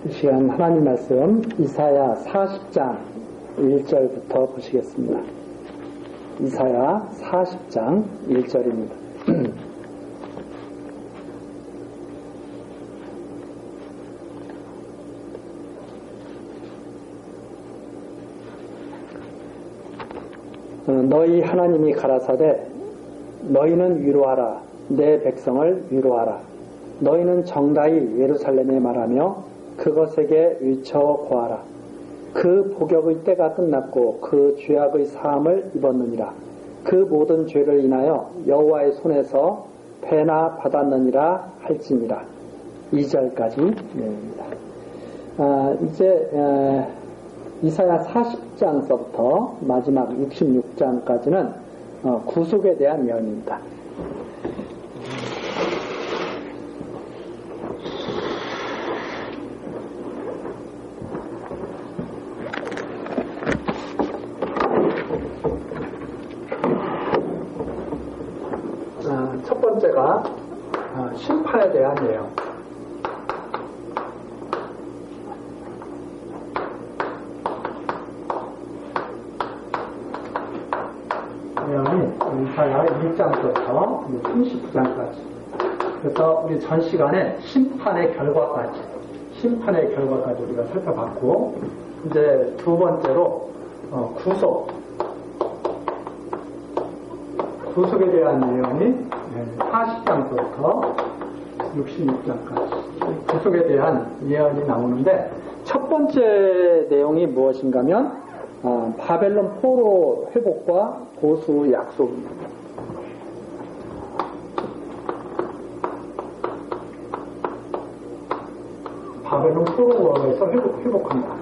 이 시간 하나님 말씀 이사야 40장 1절부터 보시겠습니다. 이사야 40장 1절입니다. 너희 하나님이 가라사대 너희는 위로하라. 내 백성을 위로하라. 너희는 정다이 예루살렘에 말하며 그것에게 위쳐 고하라. 그 복역의 때가 끝났고 그 죄악의 사함을 입었느니라. 그 모든 죄를 인하여 여호와의 손에서 배나 받았느니라 할지니라. 2절까지 내용입니다. 이제 이사야 40장서부터 마지막 66장까지는 구속에 대한 예언입니다. 첫 번째가 심판에 대한 예언. 예언이 이사야 1장부터 39장까지. 그래서 우리 전 시간에 심판의 결과까지 우리가 살펴봤고, 이제 두 번째로 구속에 대한 내용이 40장부터 66장까지 구속에 대한 예언이 나오는데, 첫 번째 내용이 무엇인가면 바벨론 포로 회복과 보수 약속입니다. 바벨론 포로에서 회복합니다.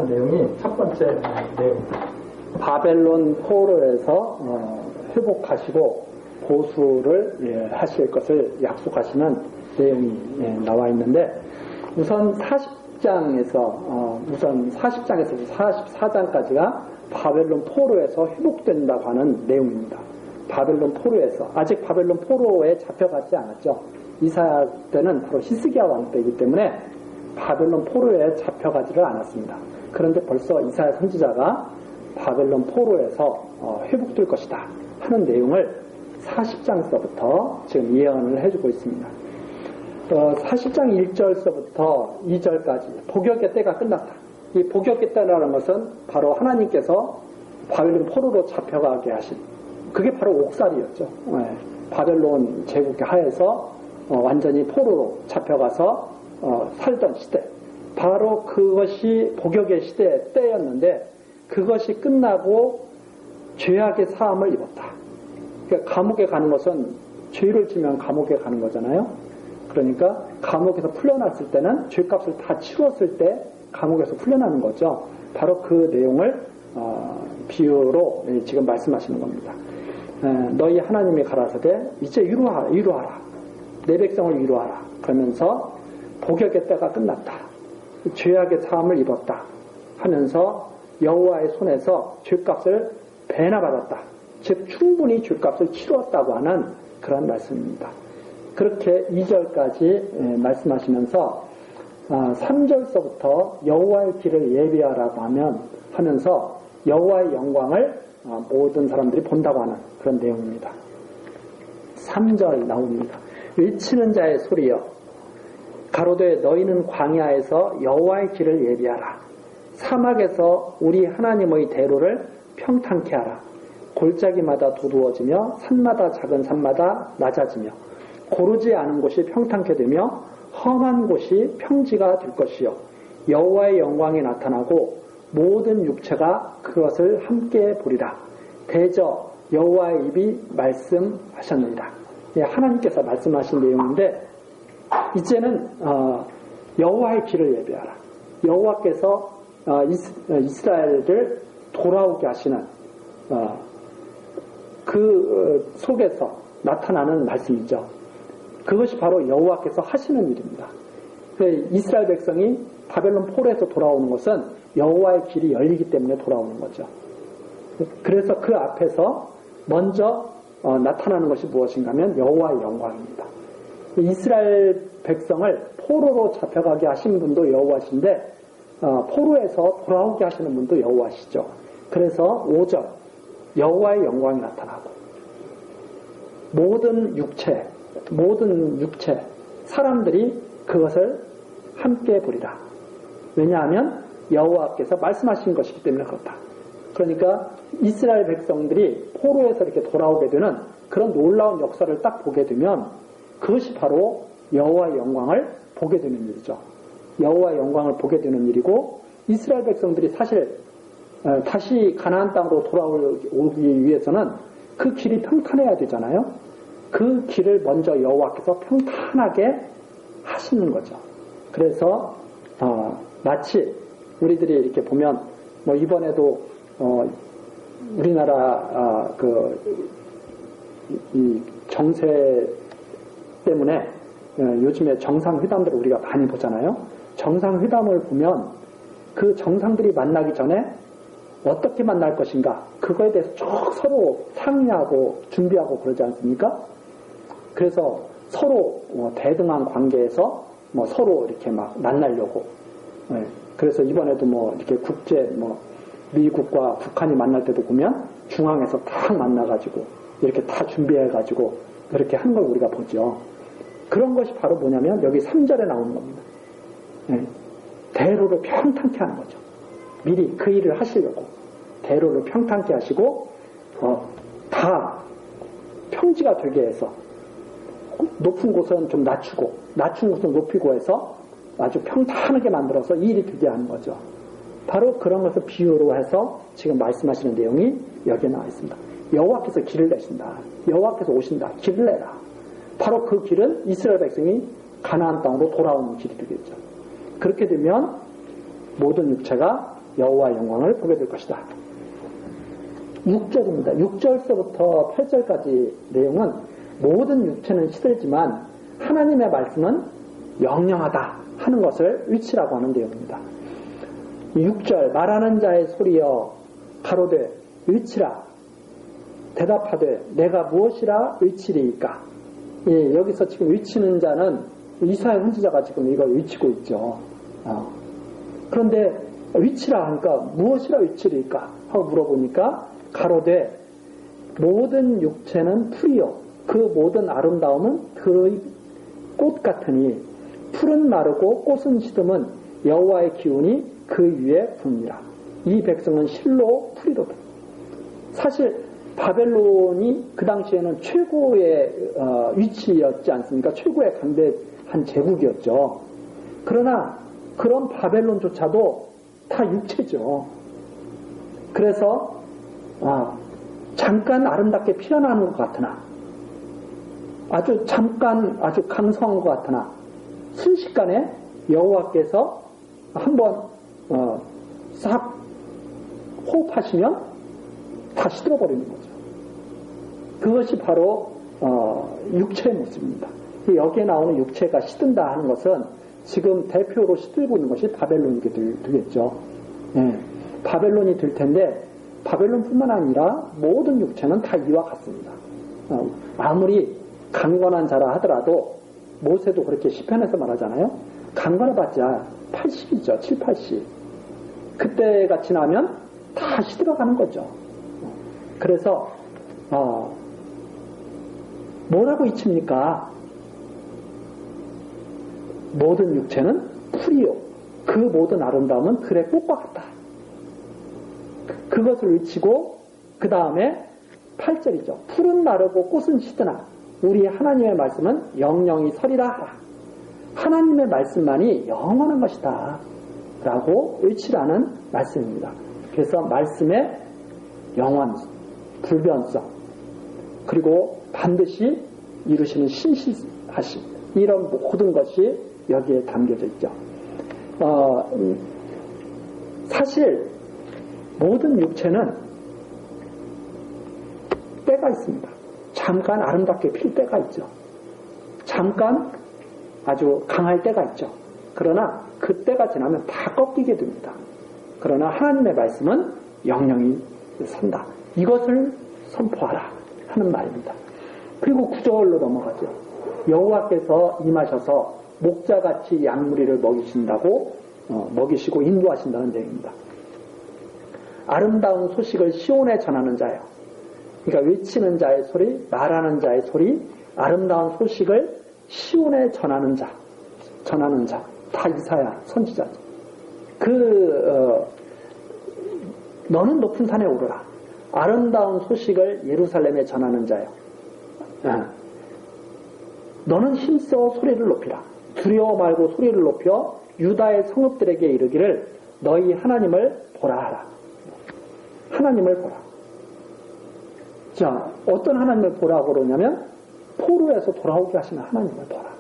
내용이 첫 번째 내용입니다. 바벨론 포로에서 회복하시고 보수를 하실 것을 약속하시는 내용이 나와 있는데, 우선 40장에서 44장까지가 바벨론 포로에서 회복된다고 하는 내용입니다. 바벨론 포로에서, 아직 바벨론 포로에 잡혀가지 않았죠. 이사야 때는 바로 히스기야 왕 때이기 때문에 바벨론 포로에 잡혀가지를 않았습니다. 그런데 벌써 이사야 선지자가 바벨론 포로에서 회복될 것이다 하는 내용을 40장서부터 지금 예언을 해주고 있습니다. 40장 1절서부터 2절까지 복역의 때가 끝났다. 이 복역의 때라는 것은 바로 하나님께서 바벨론 포로로 잡혀가게 하신, 그게 바로 옥살이였죠. 바벨론 제국의 하에서 완전히 포로로 잡혀가서 살던 시대, 바로 그것이 복역의 시대의 때였는데, 그것이 끝나고 죄악의 사함을 입었다. 그러니까 감옥에 가는 것은 죄를 지면 감옥에 가는 거잖아요. 그러니까 감옥에서 풀려났을 때는 죄값을 다 치렀을 때 감옥에서 풀려나는 거죠. 바로 그 내용을 비유로 지금 말씀하시는 겁니다. 너희 하나님이 가라사대 이제 위로하라. 내 백성을 위로하라. 그러면서 복역의 때가 끝났다. 죄악의 사함을 입었다 하면서 여호와의 손에서 죄값을 배나 받았다. 즉 충분히 죄값을 치루었다고 하는 그런 말씀입니다. 그렇게 2절까지 말씀하시면서 3절서부터 여호와의 길을 예비하라고 하면서 여호와의 영광을 모든 사람들이 본다고 하는 그런 내용입니다. 3절 나옵니다. 외치는 자의 소리여, 가로되 너희는 광야에서 여호와의 길을 예비하라. 사막에서 우리 하나님의 대로를 평탄케 하라. 골짜기마다 두두워지며 산마다 작은 산마다 낮아지며 고르지 않은 곳이 평탄케 되며 험한 곳이 평지가 될 것이요, 여호와의 영광이 나타나고 모든 육체가 그것을 함께 보리라. 대저 여호와의 입이 말씀하셨느니라. 하나님께서 말씀하신 내용인데, 이제는 여호와의 길을 예배하라. 여호와께서 이스라엘을 돌아오게 하시는 그 속에서 나타나는 말씀이죠. 그것이 바로 여호와께서 하시는 일입니다. 이스라엘 백성이 바벨론 포로에서 돌아오는 것은 여호와의 길이 열리기 때문에 돌아오는 거죠. 그래서 그 앞에서 먼저 나타나는 것이 무엇인가 하면 여호와의 영광입니다. 이스라엘 백성을 포로로 잡혀가게 하신 분도 여호와신데 포로에서 돌아오게 하시는 분도 여호와시죠. 그래서 5절 여호와의 영광이 나타나고 모든 육체 사람들이 그것을 함께 보리라. 왜냐하면 여호와께서 말씀하신 것이기 때문에 그렇다. 그러니까 이스라엘 백성들이 포로에서 이렇게 돌아오게 되는 그런 놀라운 역사를 딱 보게 되면 그것이 바로 여호와의 영광을 보게 되는 일이죠. 여호와의 영광을 보게 되는 일이고 이스라엘 백성들이 사실 다시 가나안 땅으로 돌아오기 위해서는 그 길이 평탄해야 되잖아요. 그 길을 먼저 여호와께서 평탄하게 하시는 거죠. 그래서 마치 우리들이 이렇게 보면 뭐 이번에도 우리나라 이 정세 때문에 요즘에 정상회담들을 우리가 많이 보잖아요. 정상회담을 보면 그 정상들이 만나기 전에 어떻게 만날 것인가 그거에 대해서 쭉 서로 상의하고 준비하고 그러지 않습니까? 그래서 서로 대등한 관계에서 서로 이렇게 막 만나려고. 그래서 이번에도 이렇게 국제 미국과 북한이 만날 때도 보면 중앙에서 딱 만나가지고 이렇게 다 준비해가지고 그렇게 하는 걸 우리가 보죠. 그런 것이 바로 뭐냐면 여기 3절에 나오는 겁니다. 대로를 평탄케 하는 거죠. 미리 그 일을 하시려고 대로를 평탄케 하시고 다 평지가 되게 해서 높은 곳은 좀 낮추고 낮춘 곳은 높이고 해서 아주 평탄하게 만들어서 이 일이 되게 하는 거죠. 바로 그런 것을 비유로 해서 지금 말씀하시는 내용이 여기에 나와 있습니다. 여호와께서 길을 내신다. 여호와께서 오신다. 길을 내라. 바로 그 길은 이스라엘 백성이 가나안 땅으로 돌아오는 길이 되겠죠. 그렇게 되면 모든 육체가 여호와의 영광을 보게 될 것이다. 6절입니다. 6절서부터 8절까지 내용은 모든 육체는 시들지만 하나님의 말씀은 영영하다 하는 것을 의치라고 하는 내용입니다. 6절 말하는 자의 소리여 가로되 의치라 대답하되 내가 무엇이라 의치리이까. 여기서 지금 의치는 자는 이사야 선지자가 지금 이걸 의치고 있죠. 그런데 의치라 하니까 무엇이라 의치리이까 하고 물어보니까 가로되 모든 육체는 풀이요 그 모든 아름다움은 그의 꽃 같으니 풀은 마르고 꽃은 시듬은 여호와의 기운이 그 위에 붑니라. 이 백성은 실로 풀이로다. 사실 바벨론이 그 당시에는 최고의 위치였지 않습니까? 최고의 강대한 제국이었죠. 그러나 그런 바벨론조차도 다 육체죠. 그래서 잠깐 아름답게 피어나는 것 같으나 아주 감성한 것 같으나 순식간에 여호와께서 한번 싹 호흡하시면 다 시들어버리는 거죠. 그것이 바로 육체의 모습입니다. 여기에 나오는 육체가 시든다 하는 것은 지금 대표로 시들고 있는 것이 바벨론이 되겠죠. 바벨론이 될 텐데 바벨론뿐만 아니라 모든 육체는 다 이와 같습니다. 아무리 강건한 자라 하더라도 모세도 그렇게 시편에서 말하잖아요. 강건해봤자 80이죠. 7, 80. 그때가 지나면 다 시들어가는 거죠. 그래서 뭐라고 잊힙니까? 모든 육체는 풀이요. 그 모든 아름다움은 들의 꽃과 같다. 그것을 의치고 그 다음에 8절이죠. 풀은 마르고 꽃은 시드나 우리 하나님의 말씀은 영영이 서리라 하라. 하나님의 말씀만이 영원한 것이다 라고 의치라는 말씀입니다. 그래서 말씀의 영원, 불변성 그리고 반드시 이루시는 신실하심 이런 모든 것이 여기에 담겨져 있죠. 사실 모든 육체는 때가 있습니다. 잠깐 아름답게 필 때가 있죠. 잠깐 아주 강할 때가 있죠. 그러나 그 때가 지나면 다 꺾이게 됩니다. 그러나 하나님의 말씀은 영영이 선다. 이것을 선포하라 하는 말입니다. 그리고 9절로 넘어가죠. 여호와께서 임하셔서 목자같이 양무리를 먹이시고 인도하신다는 내용입니다. 아름다운 소식을 시온에 전하는 자요. 그러니까 외치는 자의 소리, 말하는 자의 소리, 아름다운 소식을 시온에 전하는 자, 다 이사야 선지자죠. 너는 높은 산에 오르라. 아름다운 소식을 예루살렘에 전하는 자요. 너는 힘써 소리를 높이라. 두려워 말고 소리를 높여 유다의 성읍들에게 이르기를 너희 하나님을 보라 하라. 하나님을 보라. 자, 어떤 하나님을 보라고 그러냐면 포로에서 돌아오게 하시는 하나님을 보라.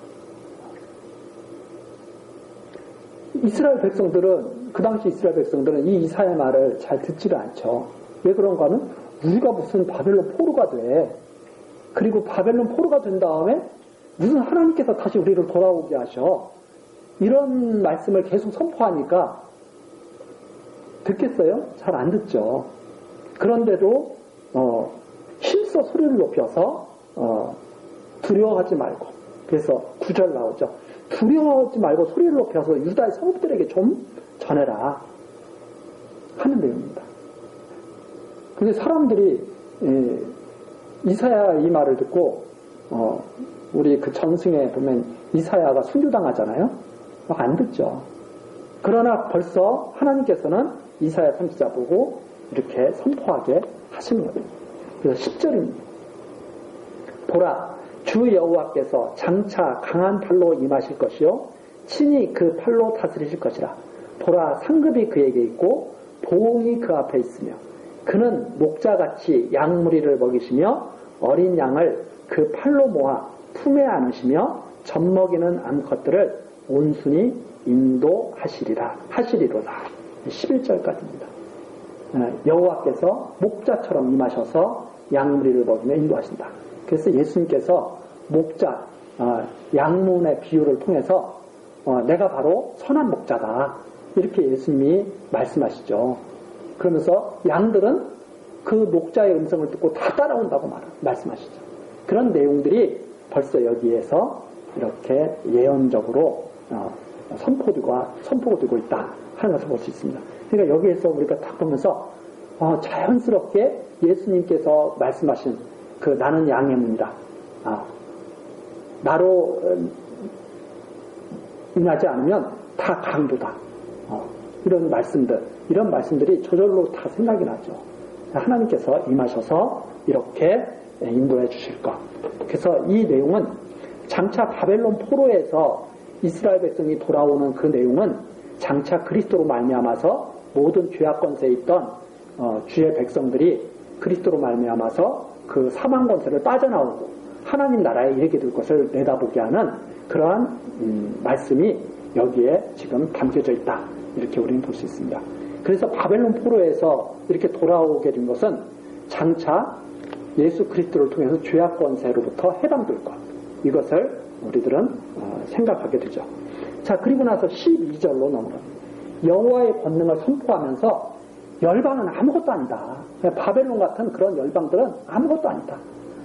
이스라엘 백성들은, 그 당시 이스라엘 백성들은 이 이사야의 말을 잘 듣지를 않죠. 왜 그런가 하면 우리가 무슨 바벨론 포로가 돼. 그리고 바벨론 포로가 된 다음에 무슨 하나님께서 다시 우리를 돌아오게 하셔. 이런 말씀을 계속 선포하니까 듣겠어요? 잘 안 듣죠. 그런데도 힘써 소리를 높여서 두려워하지 말고, 그래서 9절 나오죠. 두려워하지 말고 소리를 높여서 유다의 성읍들에게 좀 전해라 하는 내용입니다. 근데 사람들이 이사야 이 말을 듣고 우리 그 전승에 보면 이사야가 순교당하잖아요. 안 듣죠. 그러나 벌써 하나님께서는 이사야 선지자 보고 이렇게 선포하게 하시는 거예요. 그래서 10절입니다. 보라, 주 여호와께서 장차 강한 팔로 임하실 것이요 친히 그 팔로 다스리실 것이라. 보라, 상급이 그에게 있고 보응이 그 앞에 있으며 그는 목자같이 양무리를 먹이시며 어린 양을 그 팔로 모아 품에 안으시며 젖먹이는 암컷들을 온순히 인도하시리로다. 11절까지입니다. 여호와께서 목자처럼 임하셔서 양무리를 먹이며 인도하신다. 그래서 예수님께서 목자, 양문의 비유를 통해서 내가 바로 선한 목자다. 이렇게 예수님이 말씀하시죠. 그러면서 양들은 그 목자의 음성을 듣고 다 따라온다고 말씀하시죠. 그런 내용들이 벌써 여기에서 이렇게 예언적으로 선포가 되고 있다 하는 것을 볼 수 있습니다. 그러니까 여기에서 우리가 딱 보면서 자연스럽게 예수님께서 말씀하신 그 나는 양의 문이다. 나로 인하지 않으면 다 강도다. 이런 말씀들이 저절로 다 생각이 나죠. 하나님께서 임하셔서 이렇게 인도해 주실 것. 그래서 이 내용은 장차 바벨론 포로에서 이스라엘 백성이 돌아오는 그 내용은 장차 그리스도로 말미암아서 모든 죄악 권세에 있던 주의 백성들이 그리스도로 말미암아서 그 사망 권세를 빠져나오고 하나님 나라에 이르게 될 것을 내다보게 하는 그러한 말씀이 여기에 지금 담겨져 있다. 이렇게 우리는 볼 수 있습니다. 그래서 바벨론 포로에서 이렇게 돌아오게 된 것은 장차 예수 그리스도를 통해서 죄악 권세로부터 해방될 것. 이것을 우리들은 생각하게 되죠. 자, 그리고 나서 12절로 넘어갑니다. 여호와의 권능을 선포하면서 열방은 아무것도 아니다. 바벨론 같은 그런 열방들은 아무것도 아니다.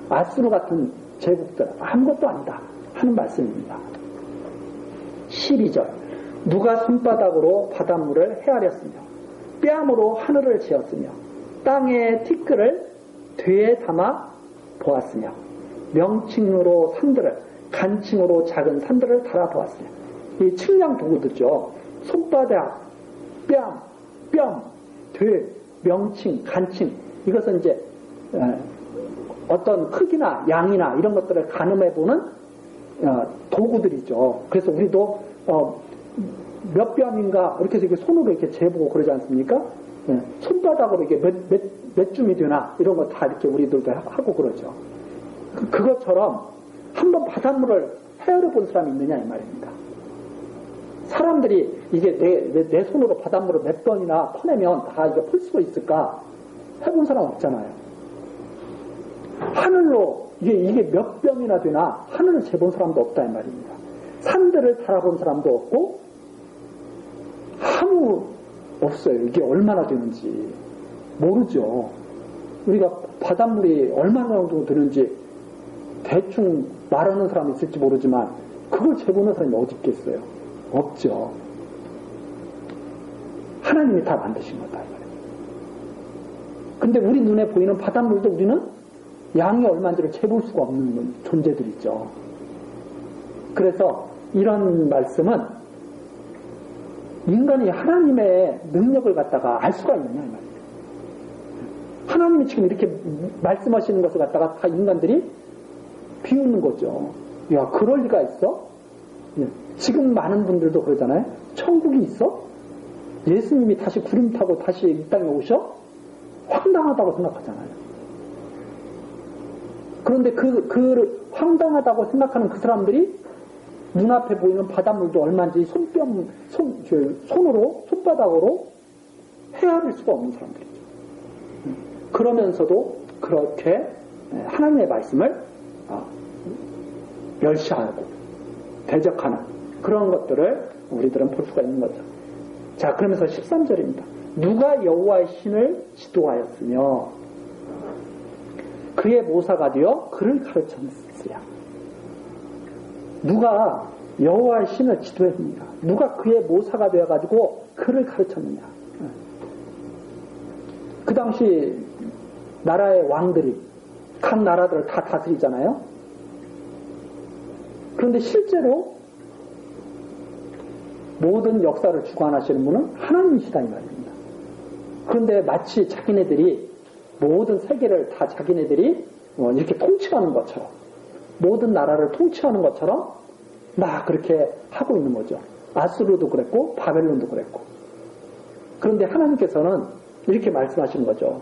아수르 같은 제국들 아무것도 아니다 하는 말씀입니다. 12절 누가 손바닥으로 바닷물을 헤아렸으며 뺨으로 하늘을 지었으며 땅의 티끌을 되에 담아 보았으며 명칭으로 산들을 간칭으로 작은 산들을 달아보았으며 이 측량 도구들죠. 손바닥, 뺨, 되, 명칭, 간칭 이것은 이제 어떤 크기나 양이나 이런 것들을 가늠해보는 도구들이죠. 그래서 우리도 몇 뺨인가 이렇게 해서 손으로 이렇게 재보고 그러지 않습니까? 손바닥으로 이게 몇 줌이 되나 이런 거 다 이렇게 우리들도 하고 그러죠. 그것처럼 한번 바닷물을 헤아려 본 사람이 있느냐 이 말입니다. 사람들이 이게 내 손으로 바닷물을 몇 번이나 퍼내면 다 이게 풀 수 있을까 해본 사람 없잖아요. 하늘로 이게 몇 병이나 되나 하늘을 재본 사람도 없다 이 말입니다. 산들을 달아본 사람도 없고 아무 없어요. 이게 얼마나 되는지 모르죠. 우리가 바닷물이 얼마나 정도 드는지 대충 말하는 사람이 있을지 모르지만 그걸 재보는 사람이 어디 있겠어요? 없죠. 하나님이 다 만드신 거다. 근데 우리 눈에 보이는 바닷물도 우리는 양이 얼마인지를 재볼 수가 없는 존재들이죠. 그래서 이런 말씀은 인간이 하나님의 능력을 갖다가 알 수가 있느냐 이 말이에요. 하나님이 지금 이렇게 말씀하시는 것을 갖다가 다 인간들이 비웃는 거죠. 야, 그럴 리가 있어? 지금 많은 분들도 그러잖아요. 천국이 있어? 예수님이 다시 구름 타고 다시 이 땅에 오셔? 황당하다고 생각하잖아요. 그런데 그 황당하다고 생각하는 그 사람들이 눈앞에 보이는 바닷물도 얼마인지 손바닥으로 헤아릴 수가 없는 사람들이죠. 그러면서도 그렇게 하나님의 말씀을 멸시하고 대적하는 그런 것들을 우리들은 볼 수가 있는 거죠. 자, 그러면서 13절입니다. 누가 여호와의 신을 지도하였으며 그의 모사가 되어 그를 가르쳤으랴. 누가 여호와의 신을 지도했느냐? 누가 그의 모사가 되어가지고 그를 가르쳤느냐? 그 당시 나라의 왕들이 각 나라들을 다 다스리잖아요. 그런데 실제로 모든 역사를 주관하시는 분은 하나님이시다 이 말입니다. 그런데 마치 자기네들이 모든 세계를 다 자기네들이 이렇게 통치하는 것처럼 모든 나라를 통치하는 것처럼 막 그렇게 하고 있는 거죠. 아수르도 그랬고 바벨론도 그랬고. 그런데 하나님께서는 이렇게 말씀하시는 거죠.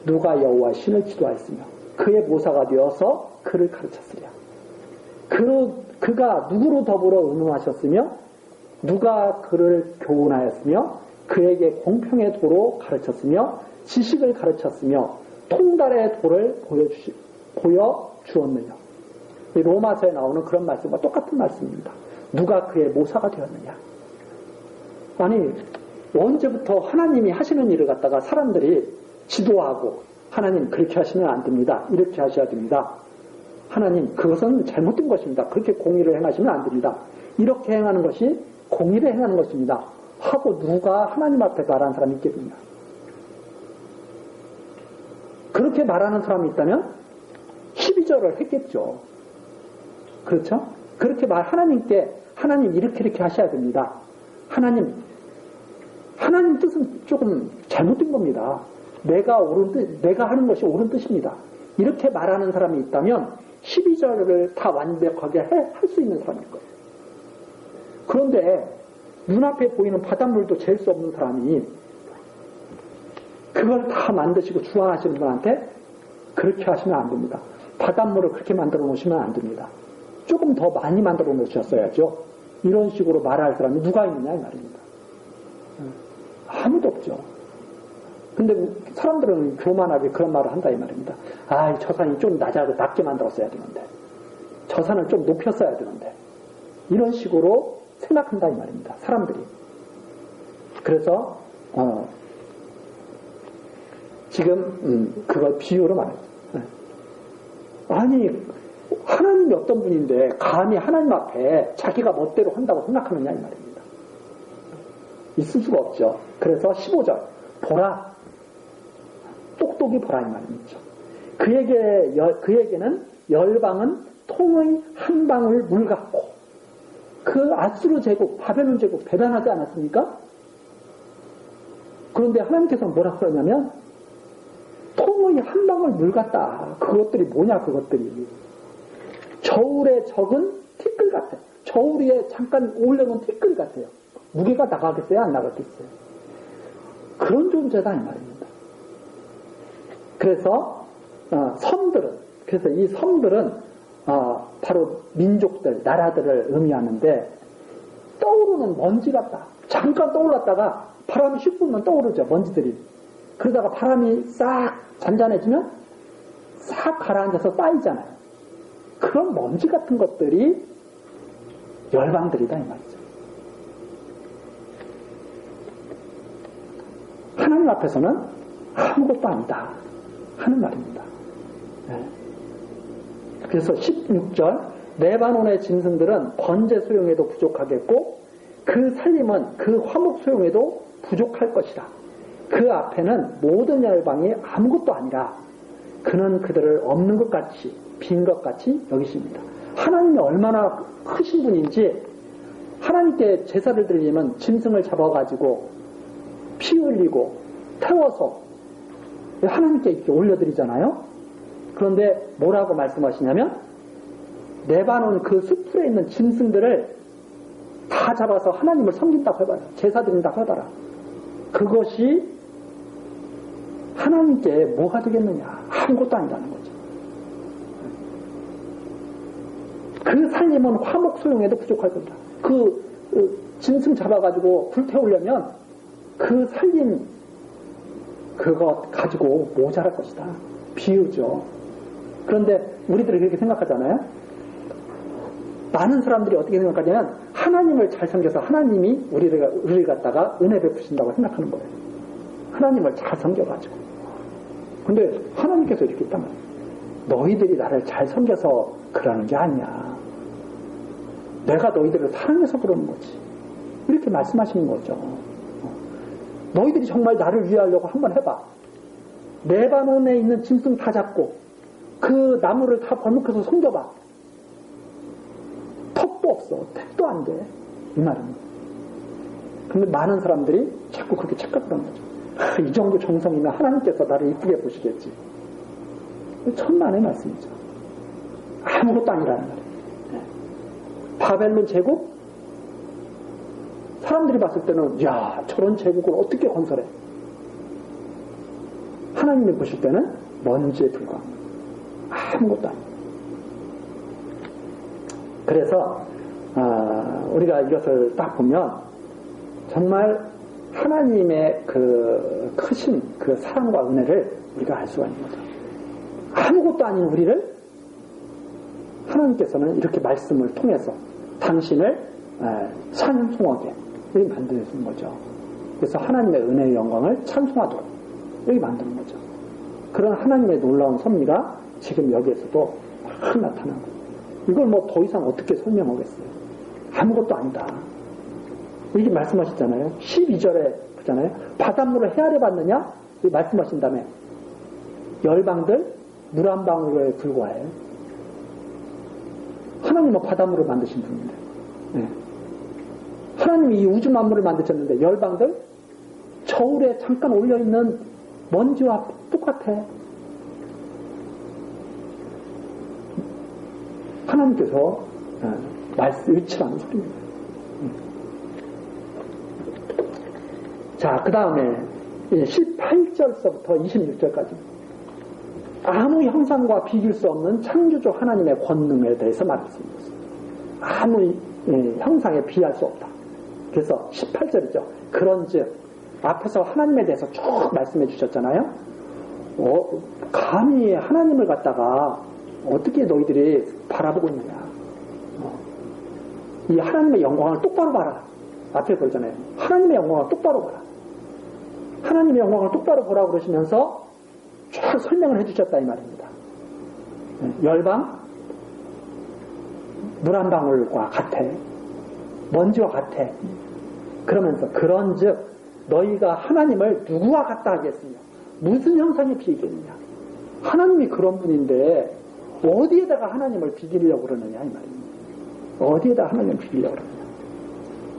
누가 여호와의 신을 지도하였으며 그의 모사가 되어서 그를 가르쳤으랴. 그가 누구로 더불어 의논하셨으며 누가 그를 교훈하였으며 그에게 공평의 도로 가르쳤으며 지식을 가르쳤으며 통달의 도를 보여주었느냐. 로마서에 나오는 그런 말씀과 똑같은 말씀입니다. 누가 그의 모사가 되었느냐. 아니 언제부터 하나님이 하시는 일을 갖다가 사람들이 지도하고 하나님 그렇게 하시면 안 됩니다. 이렇게 하셔야 됩니다. 하나님 그것은 잘못된 것입니다. 그렇게 공의를 행하시면 안 됩니다. 이렇게 행하는 것이 공의를 행하는 것입니다. 하고 누가 하나님 앞에 말하는 사람이 있겠느냐. 그렇게 말하는 사람이 있다면 12절을 했겠죠. 그렇죠? 그렇게 하나님께 하나님 이렇게 하셔야 됩니다. 하나님 뜻은 조금 잘못된 겁니다. 내가 하는 것이 옳은 뜻입니다. 이렇게 말하는 사람이 있다면 12절을 다 완벽하게 할 수 있는 사람일 거예요. 그런데 눈앞에 보이는 바닷물도 잴 수 없는 사람이 그걸 다 만드시고 주관하시는 분한테 그렇게 하시면 안 됩니다. 바닷물을 그렇게 만들어 놓으시면 안 됩니다. 조금 더 많이 만들어 놓으셨어야죠. 이런 식으로 말할 사람이 누가 있느냐 이 말입니다. 아무도 없죠. 근데 사람들은 교만하게 그런 말을 한다 이 말입니다. 아, 저 산이 좀 낮게 만들었어야 되는데 저 산을 좀 높였어야 되는데 이런 식으로 생각한다 이 말입니다. 사람들이. 그래서 지금 그걸 비유로 말해요. 아니 하나님이 어떤 분인데 감히 하나님 앞에 자기가 멋대로 한다고 생각하느냐 이 말입니다. 있을 수가 없죠. 그래서 15절 보라 똑똑히 보라 이 말입니다. 그에게는 열방은 통의 한 방울 물 같고 그 아수르 제국 바벨론 제국 대단하지 않았습니까? 그런데 하나님께서는 뭐라 그러냐면 통의 한 방울 물 같다. 그것들이 뭐냐 그것들이 저울에 적은 티끌 같아요. 저울 위에 잠깐 올려놓은 티끌 같아요. 무게가 나가겠어요? 안 나가겠어요? 그런 존재다 이 말입니다. 그래서 그래서 이 섬들은 바로 민족들, 나라들을 의미하는데 떠오르는 먼지 같다. 잠깐 떠올랐다가 바람이 슉 불면 떠오르죠. 먼지들이. 그러다가 바람이 싹 잔잔해지면 싹 가라앉아서 쌓이잖아요. 그런 먼지 같은 것들이 열방들이다 이 말이죠. 하나님 앞에서는 아무것도 아니다 하는 말입니다. 네. 그래서 16절 레바논의 짐승들은 번제 소용에도 부족하겠고 그 살림은 그 화목 소용에도 부족할 것이라. 그 앞에는 모든 열방이 아무것도 아니라 그는 그들을 없는 것 같이 빈 것 같이 여기십니다. 하나님이 얼마나 크신 분인지 하나님께 제사를 드리려면 짐승을 잡아가지고 피 흘리고 태워서 하나님께 이렇게 올려드리잖아요. 그런데 뭐라고 말씀하시냐면 레바논 그 숲풀에 있는 짐승들을 다 잡아서 하나님을 섬긴다고 해봐라. 제사 드린다고 해봐라. 그것이 하나님께 뭐가 되겠느냐. 아무것도 아니라는 거죠. 그 살림은 화목 소용에도 부족할 겁니다. 그 짐승 잡아가지고 불태우려면 그 살림 그거 가지고 모자랄 것이다. 비유죠. 그런데 우리들이 그렇게 생각하잖아요. 많은 사람들이 어떻게 생각하냐면 하나님을 잘 섬겨서 하나님이 우리를 갖다가 은혜 베푸신다고 생각하는 거예요. 하나님을 잘 섬겨가지고. 근데 하나님께서 이렇게 있단 말이에요. 너희들이 나를 잘 섬겨서 그러는 게 아니야. 내가 너희들을 사랑해서 그러는 거지. 이렇게 말씀하시는 거죠. 너희들이 정말 나를 위하려고 한번 해봐. 레바논에 있는 짐승 다 잡고 그 나무를 다 벌목해서 섬겨봐. 턱도 없어. 택도 안 돼. 이 말입니다. 근데 많은 사람들이 자꾸 그렇게 착각을 하는 거죠. 이 정도 정성이면 하나님께서 나를 이쁘게 보시겠지. 천만의 말씀이죠. 아무것도 아니라는 말이에요. 바벨론 제국? 사람들이 봤을 때는 야 저런 제국을 어떻게 건설해? 하나님이 보실 때는 먼지에 불과합니다. 아무것도 아니에요. 그래서 우리가 이것을 딱 보면 정말 하나님의 그 크신 그 사랑과 은혜를 우리가 알 수가 있는 거죠. 아무것도 아닌 우리를 하나님께서는 이렇게 말씀을 통해서 당신을 찬송하게 이렇게 만드는 거죠. 그래서 하나님의 은혜의 영광을 찬송하도록 이렇게 만드는 거죠. 그런 하나님의 놀라운 섭리가 지금 여기에서도 막 나타나는 거예요. 이걸 뭐 더 이상 어떻게 설명하겠어요. 아무것도 아니다. 이렇게 말씀하셨잖아요. 12절에 그잖아요. 바닷물을 헤아려 봤느냐? 말씀하신 다음에 열방들 물 한 방울에 불과해요. 하나님은 바닷물을 만드신 분인데, 네. 하나님이 이 우주 만물을 만드셨는데 열방들 저울에 잠깐 올려 있는 먼지와 똑같아. 하나님께서 위치라는 소리입니다. 자, 그 다음에 18절서부터 26절까지 아무 형상과 비길 수 없는 창조주 하나님의 권능에 대해서 말했습니다. 아무 형상에 비할 수 없다. 그래서 18절이죠. 그런즉 앞에서 하나님에 대해서 쭉 말씀해 주셨잖아요. 감히 하나님을 갖다가 어떻게 너희들이 바라보고 있느냐. 이 하나님의 영광을 똑바로 봐라. 앞에 그러잖아요. 하나님의 영광을 똑바로 봐라. 하나님의 영광을 똑바로 보라고 그러시면서 쭉 설명을 해주셨다 이 말입니다. 열방 물 한 방울과 같아. 먼지와 같아. 그러면서 그런즉 너희가 하나님을 누구와 같다 하겠으며 무슨 형상에 비기느냐. 하나님이 그런 분인데 어디에다가 하나님을 비기려고 그러느냐 이 말입니다. 어디에다 하나님을 비기려고 그러느냐.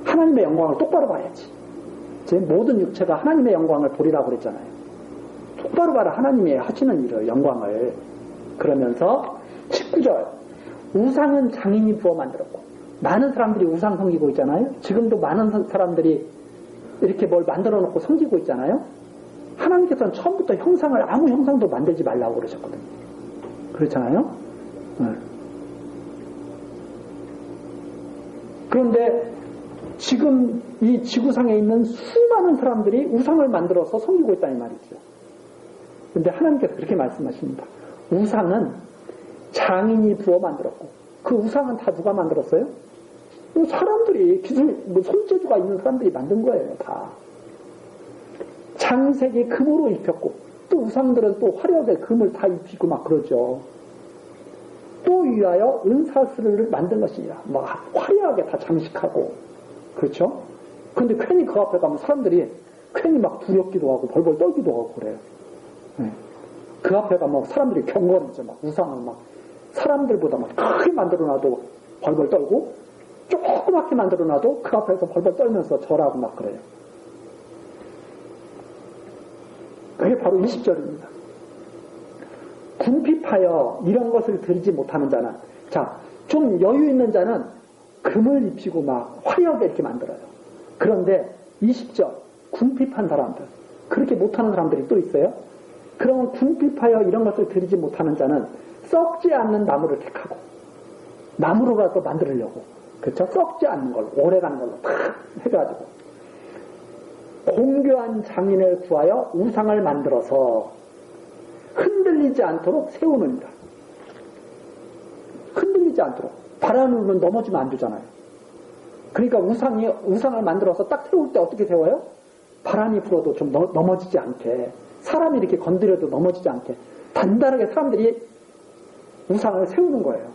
하나님의 영광을 똑바로 봐야지. 제 모든 육체가 하나님의 영광을 보리라고 그랬잖아요. 똑바로 봐라. 하나님이 하시는 일을 영광을. 그러면서 19절 우상은 장인이 부어 만들었고 많은 사람들이 우상 섬기고 있잖아요. 지금도 많은 사람들이 이렇게 뭘 만들어 놓고 섬기고 있잖아요. 하나님께서는 처음부터 형상을 아무 형상도 만들지 말라고 그러셨거든요. 그렇잖아요. 그런데 지금 이 지구상에 있는 수많은 사람들이 우상을 만들어서 섬기고 있다는 말이죠. 그런데 하나님께서 그렇게 말씀하십니다. 우상은 장인이 부어 만들었고 그 우상은 다 누가 만들었어요? 사람들이 기술, 손재주가 있는 사람들이 만든 거예요. 다. 창세기 금으로 입혔고 또 우상들은 또 화려하게 금을 다 입히고 막 그러죠. 또 위하여 은사슬을 만든 것이니라. 막 화려하게 다 장식하고. 그렇죠? 근데 괜히 그 앞에 가면 사람들이 괜히 막 두렵기도 하고 벌벌 떨기도 하고 그래요. 네. 그 앞에 가면 사람들이 경건하죠. 막 우상을 막 사람들보다 막 크게 만들어놔도 벌벌 떨고 조그맣게 만들어놔도 그 앞에서 벌벌 떨면서 절하고 막 그래요. 그게 바로 20절입니다. 궁핍하여 이런 것을 드리지 못하는 자는, 자, 좀 여유 있는 자는 금을 입히고 막 화려하게 이렇게 만들어요. 그런데 20절, 궁핍한 사람들, 그렇게 못하는 사람들이 또 있어요. 그러면 궁핍하여 이런 것을 드리지 못하는 자는 썩지 않는 나무를 택하고, 나무로라도 만들려고, 그렇죠? 썩지 않는 걸로, 오래가는 걸로 탁 해가지고, 공교한 장인을 구하여 우상을 만들어서 흔들리지 않도록 세우느니라. 흔들리지 않도록. 바람을 넘어지면 안 되잖아요. 그러니까 우상을 만들어서 딱 세울 때 어떻게 세워요? 바람이 불어도 좀 넘어지지 않게, 사람이 이렇게 건드려도 넘어지지 않게 단단하게 사람들이 우상을 세우는 거예요.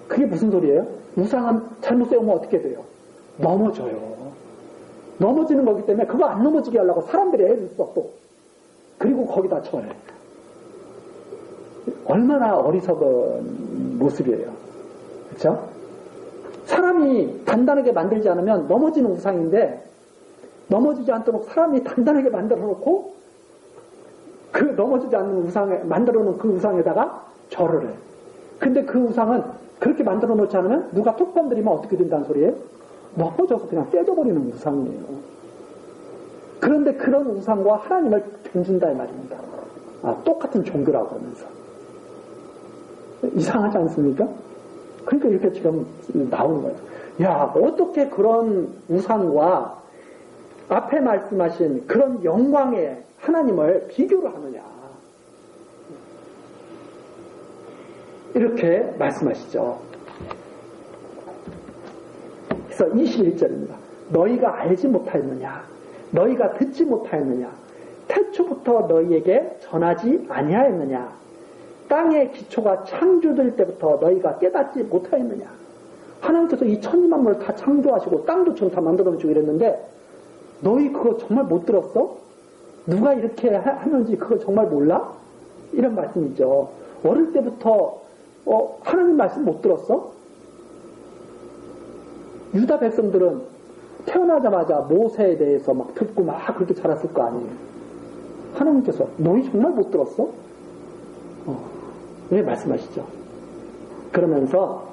그게 무슨 소리예요? 우상은 잘못 세우면 어떻게 돼요? 넘어져요. 넘어지는 거기 때문에 그거 안 넘어지게 하려고 사람들이 애를 써 또. 그리고 거기다 쳐요. 얼마나 어리석은 모습이에요. 그렇죠? 사람이 단단하게 만들지 않으면 넘어지는 우상인데 넘어지지 않도록 사람이 단단하게 만들어 놓고 그 넘어지지 않는 우상에 만들어 놓은 그 우상에다가 절을 해요. 근데 그 우상은 그렇게 만들어 놓지 않으면 누가 톡 건드리면 어떻게 된다는 소리예요? 넘어져서 그냥 깨져버리는 우상이에요. 그런데 그런 우상과 하나님을 견준다 이 말입니다. 똑같은 종교라고 하면서. 이상하지 않습니까? 그러니까 이렇게 지금 나오는 거예요. 야, 어떻게 그런 우상과 앞에 말씀하신 그런 영광의 하나님을 비교를 하느냐. 이렇게 말씀하시죠. 그래서 21절입니다. 너희가 알지 못하였느냐? 너희가 듣지 못하였느냐? 태초부터 너희에게 전하지 아니하였느냐? 땅의 기초가 창조될 때부터 너희가 깨닫지 못하였느냐? 하나님께서 이 천지만물을 다 창조하시고 땅도 다 만들어주고 이랬는데 너희 그거 정말 못 들었어? 누가 이렇게 하는지 그거 정말 몰라? 이런 말씀이죠. 어릴 때부터 하나님 말씀 못 들었어? 유다 백성들은 태어나자마자 모세에 대해서 막 듣고 막 그렇게 자랐을 거 아니에요. 하나님께서 너희 정말 못 들었어? 왜 말씀하시죠? 그러면서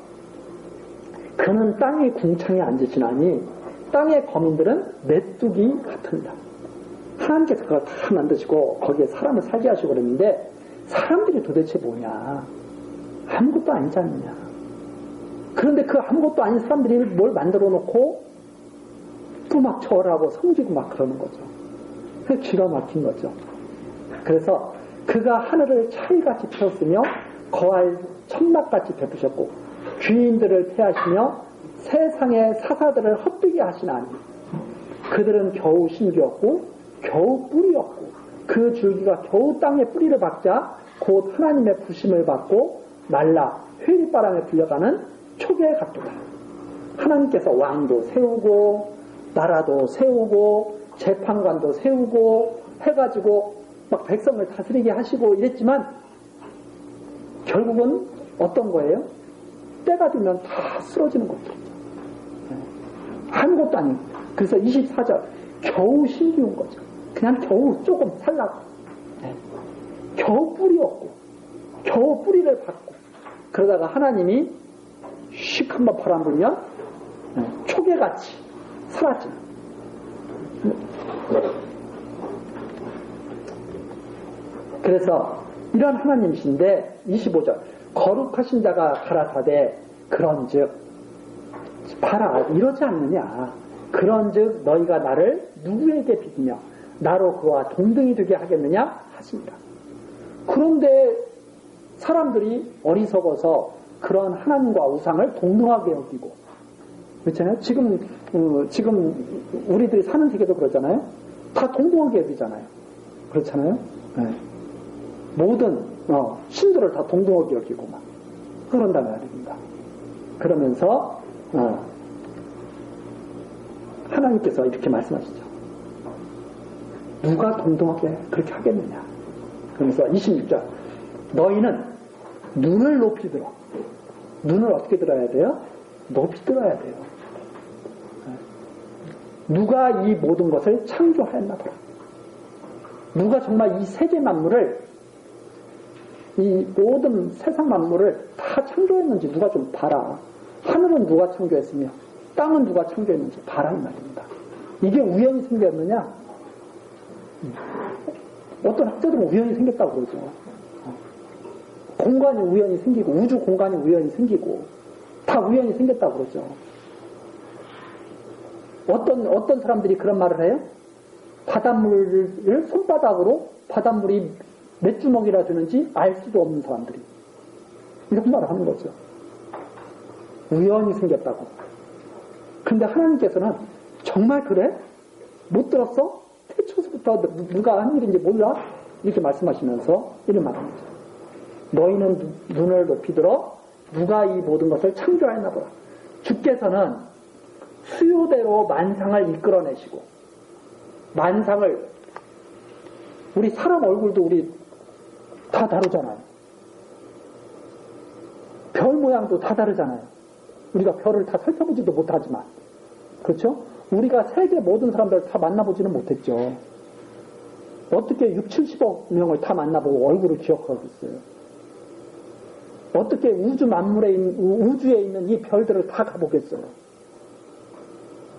그는 땅의 궁창에 앉으시나니 땅의 거민들은 메뚜기 같으니라. 하나님께서 그걸 다 만드시고 거기에 사람을 살게 하시고 그랬는데 사람들이 도대체 뭐냐? 아무것도 아니지 않느냐? 그런데 그 아무것도 아닌 사람들이 뭘 만들어 놓고 또 막 절하고 섬기고 막 그러는 거죠. 그게 기가 막힌 거죠. 그래서 그가 하늘을 차이같이 펴었으며 거할 천막같이 베푸셨고 귀인들을 패하시며 세상의 사사들을 헛되게 하시나니 그들은 겨우 신기였고 겨우 뿌리였고 그 줄기가 겨우 땅에 뿌리를 박자 곧 하나님의 부심을 받고 말라 회리바람에 불려가는 초계 같도다. 하나님께서 왕도 세우고 나라도 세우고 재판관도 세우고 해가지고 막 백성을 다스리게 하시고 이랬지만 결국은 어떤 거예요? 때가 되면 다 쓰러지는 것도 아무것도 아니에요. 그래서 24절 겨우 신기운 거죠. 그냥 겨우 조금 살라고 겨우 뿌리였고 겨우 뿌리를 받고 그러다가 하나님이 슉 한번 바람 불면 초계같이 사라지는. 그래서 이런 하나님이신데 25절 거룩하신 자가 가라사대 그런즉 봐라 이러지 않느냐 그런즉 너희가 나를 누구에게 비기며 나로 그와 동등이 되게 하겠느냐 하십니다. 그런데 사람들이 어리석어서 그런 하나님과 우상을 동등하게 여기고 그렇잖아요. 지금 우리들이 사는 세계도 그러잖아요. 다 동등하게 여기잖아요. 그렇잖아요. 네. 모든 신들을 다 동등하게 여기고 막 그런단 말입니다. 그러면서 하나님께서 이렇게 말씀하시죠. 누가 동등하게 그렇게 하겠느냐. 그래서 26절 너희는 눈을 높이 들어. 눈을 어떻게 들어야 돼요? 높이 들어야 돼요. 누가 이 모든 것을 창조하였나 보라. 누가 정말 이 세계 만물을, 이 모든 세상 만물을 다 창조했는지 누가 좀 봐라. 하늘은 누가 창조했으며 땅은 누가 창조했는지 봐라 이 말입니다. 이게 우연히 생겼느냐? 어떤 학자들은 우연히 생겼다고 그러죠. 공간이 우연히 생기고 우주 공간이 우연히 생기고 다 우연히 생겼다고 그러죠. 어떤 사람들이 그런 말을 해요? 바닷물을 손바닥으로 바닷물이 몇 주먹이나 되는지 알 수도 없는 사람들이 이렇게 말을 하는 거죠. 우연히 생겼다고. 근데 하나님께서는 정말 그래? 못 들었어? 태초부터 누가 한 일인지 몰라? 이렇게 말씀하시면서 이런 말을 합니다. 너희는 눈을 높이 들어 누가 이 모든 것을 창조하였나 보라. 주께서는 수요대로 만상을 이끌어내시고 만상을 우리 사람 얼굴도 우리 다 다르잖아요. 별 모양도 다 다르잖아요. 우리가 별을 다 살펴보지도 못하지만 그렇죠? 우리가 세계 모든 사람들을 다 만나보지는 못했죠. 어떻게 6, 70억 명을 다 만나보고 얼굴을 기억하고 있어요. 어떻게 우주 만물에 우주에 있는 이 별들을 다 가보겠어요.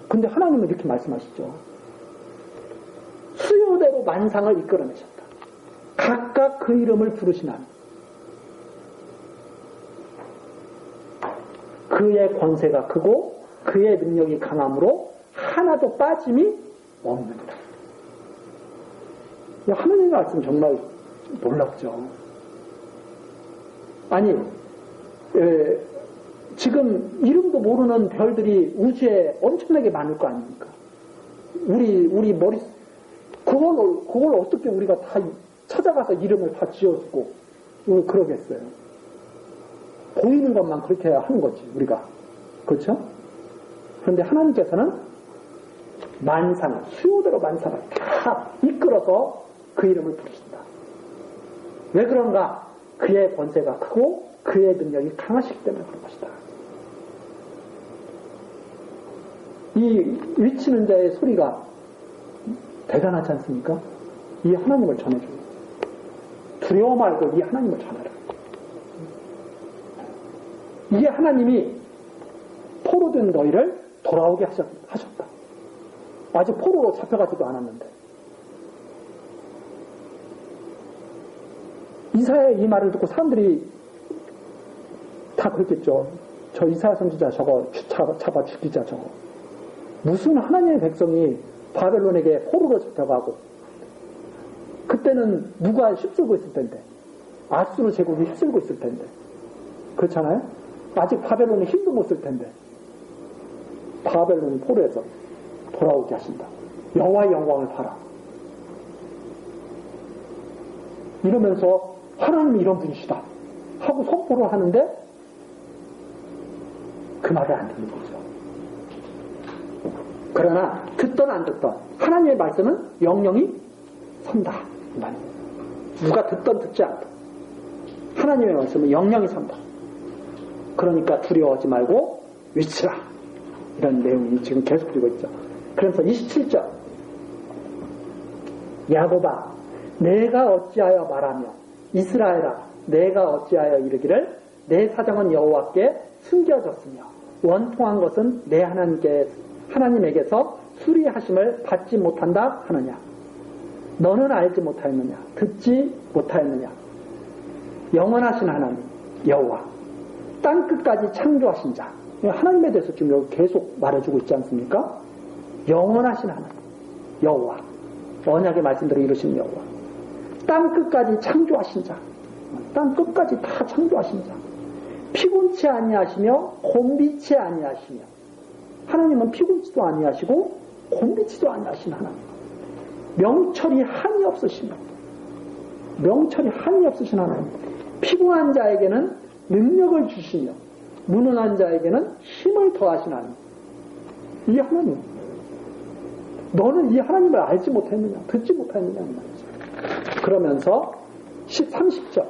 근데 하나님은 이렇게 말씀하시죠. 수요대로 만상을 이끌어내셨다. 각각 그 이름을 부르시나니 그의 권세가 크고 그의 능력이 강함으로 하나도 빠짐이 없느니라. 하나님의 말씀 정말 놀랍죠. 아니 지금 이름도 모르는 별들이 우주에 엄청나게 많을 거 아닙니까? 우리 머리 그걸 어떻게 우리가 다 찾아가서 이름을 다 지어주고 그러겠어요. 보이는 것만 그렇게 하는 거지 우리가. 그렇죠? 그런데 하나님께서는 만상, 수요대로 만상을 다 이끌어서 그 이름을 부르신다. 왜 그런가? 그의 권세가 크고 그의 능력이 강하시기 때문에 그런 것이다. 이 위치는 자의 소리가 대단하지 않습니까? 이 하나님을 전해줘요. 두려워 말고 이 하나님을 전해라. 이게 하나님이 포로된 너희를 돌아오게 하셨다. 아직 포로로 잡혀가지도 않았는데. 이사야의 이 말을 듣고 사람들이 다 그랬겠죠. 저 이사야 선지자 저거 잡아 죽이자 저거. 무슨 하나님의 백성이 바벨론에게 포로로 잡혀가고 그때는 누가 휩쓸고 있을 텐데 아수르 제국이 휩쓸고 있을 텐데 그렇잖아요? 아직 바벨론이 힘도 못 쓸 텐데 바벨론 포로에서 돌아오게 하신다. 여호와의 영광을 봐라. 이러면서 하나님이 이런 분이시다 하고 선포를 하는데 그 말을 안 듣는 거죠. 그러나 듣던 안 듣던 하나님의 말씀은 영영이 선다. 누가 듣던 듣지 않던 하나님의 말씀은 영영이 선다. 그러니까 두려워하지 말고 외치라. 이런 내용이 지금 계속 되고 있죠. 그래서 27절 야곱아 내가 어찌하여 말하며 이스라엘아 내가 어찌하여 이르기를 내 사정은 여호와께 숨겨졌으며 원통한 것은 내 하나님에게서 수리하심을 받지 못한다 하느냐. 너는 알지 못하였느냐 듣지 못하였느냐. 영원하신 하나님 여호와 땅끝까지 창조하신 자. 하나님에 대해서 지금 여기 계속 말해주고 있지 않습니까? 영원하신 하나님 여호와 언약의 말씀대로 이루신 여호와 땅끝까지 창조하신 자. 땅끝까지 다 창조하신 자. 피곤치 아니하시며 곤비치 아니하시며 하나님은 피곤치도 아니하시고 곤비치도 아니하신 하나님. 명철이 한이 없으시며, 명철이 한이 없으신 하나님. 피곤한 자에게는 능력을 주시며 무능한 자에게는 힘을 더하신 하나님. 이 하나님, 너는 이 하나님을 알지 못했느냐, 듣지 못했느냐 말이죠. 그러면서 30절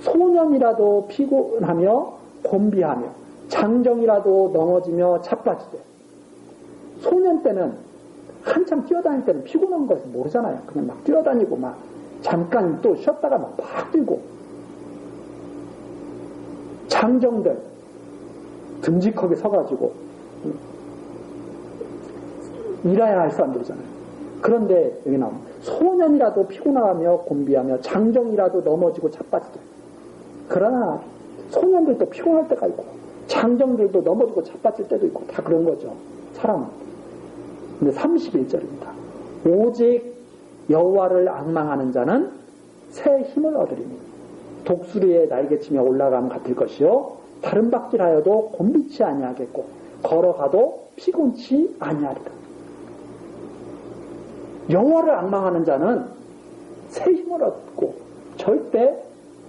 소년이라도 피곤하며 곤비하며 장정이라도 넘어지며 자빠지되. 소년 때는 한참 뛰어다닐 때는 피곤한 것을 모르잖아요. 그냥 막 뛰어다니고 막 잠깐 또 쉬었다가 막 뛰고. 장정들 듬직하게 서가지고 일해야 할 사람들이잖아요. 그런데 여기 나오면 소년이라도 피곤하며 곤비하며 장정이라도 넘어지고 자빠지되. 그러나 소년들도 피곤할 때가 있고 장정들도 넘어지고 자빠질 때도 있고 다 그런 거죠. 사람은. 근데 31절입니다. 오직 여호와를 앙망하는 자는 새 힘을 얻으리니 독수리의 날개치며 올라감 같을 것이요 다른 박질하여도 곤비치 아니하겠고 걸어가도 피곤치 아니하리라. 여호와를 앙망하는 자는 새 힘을 얻고 절대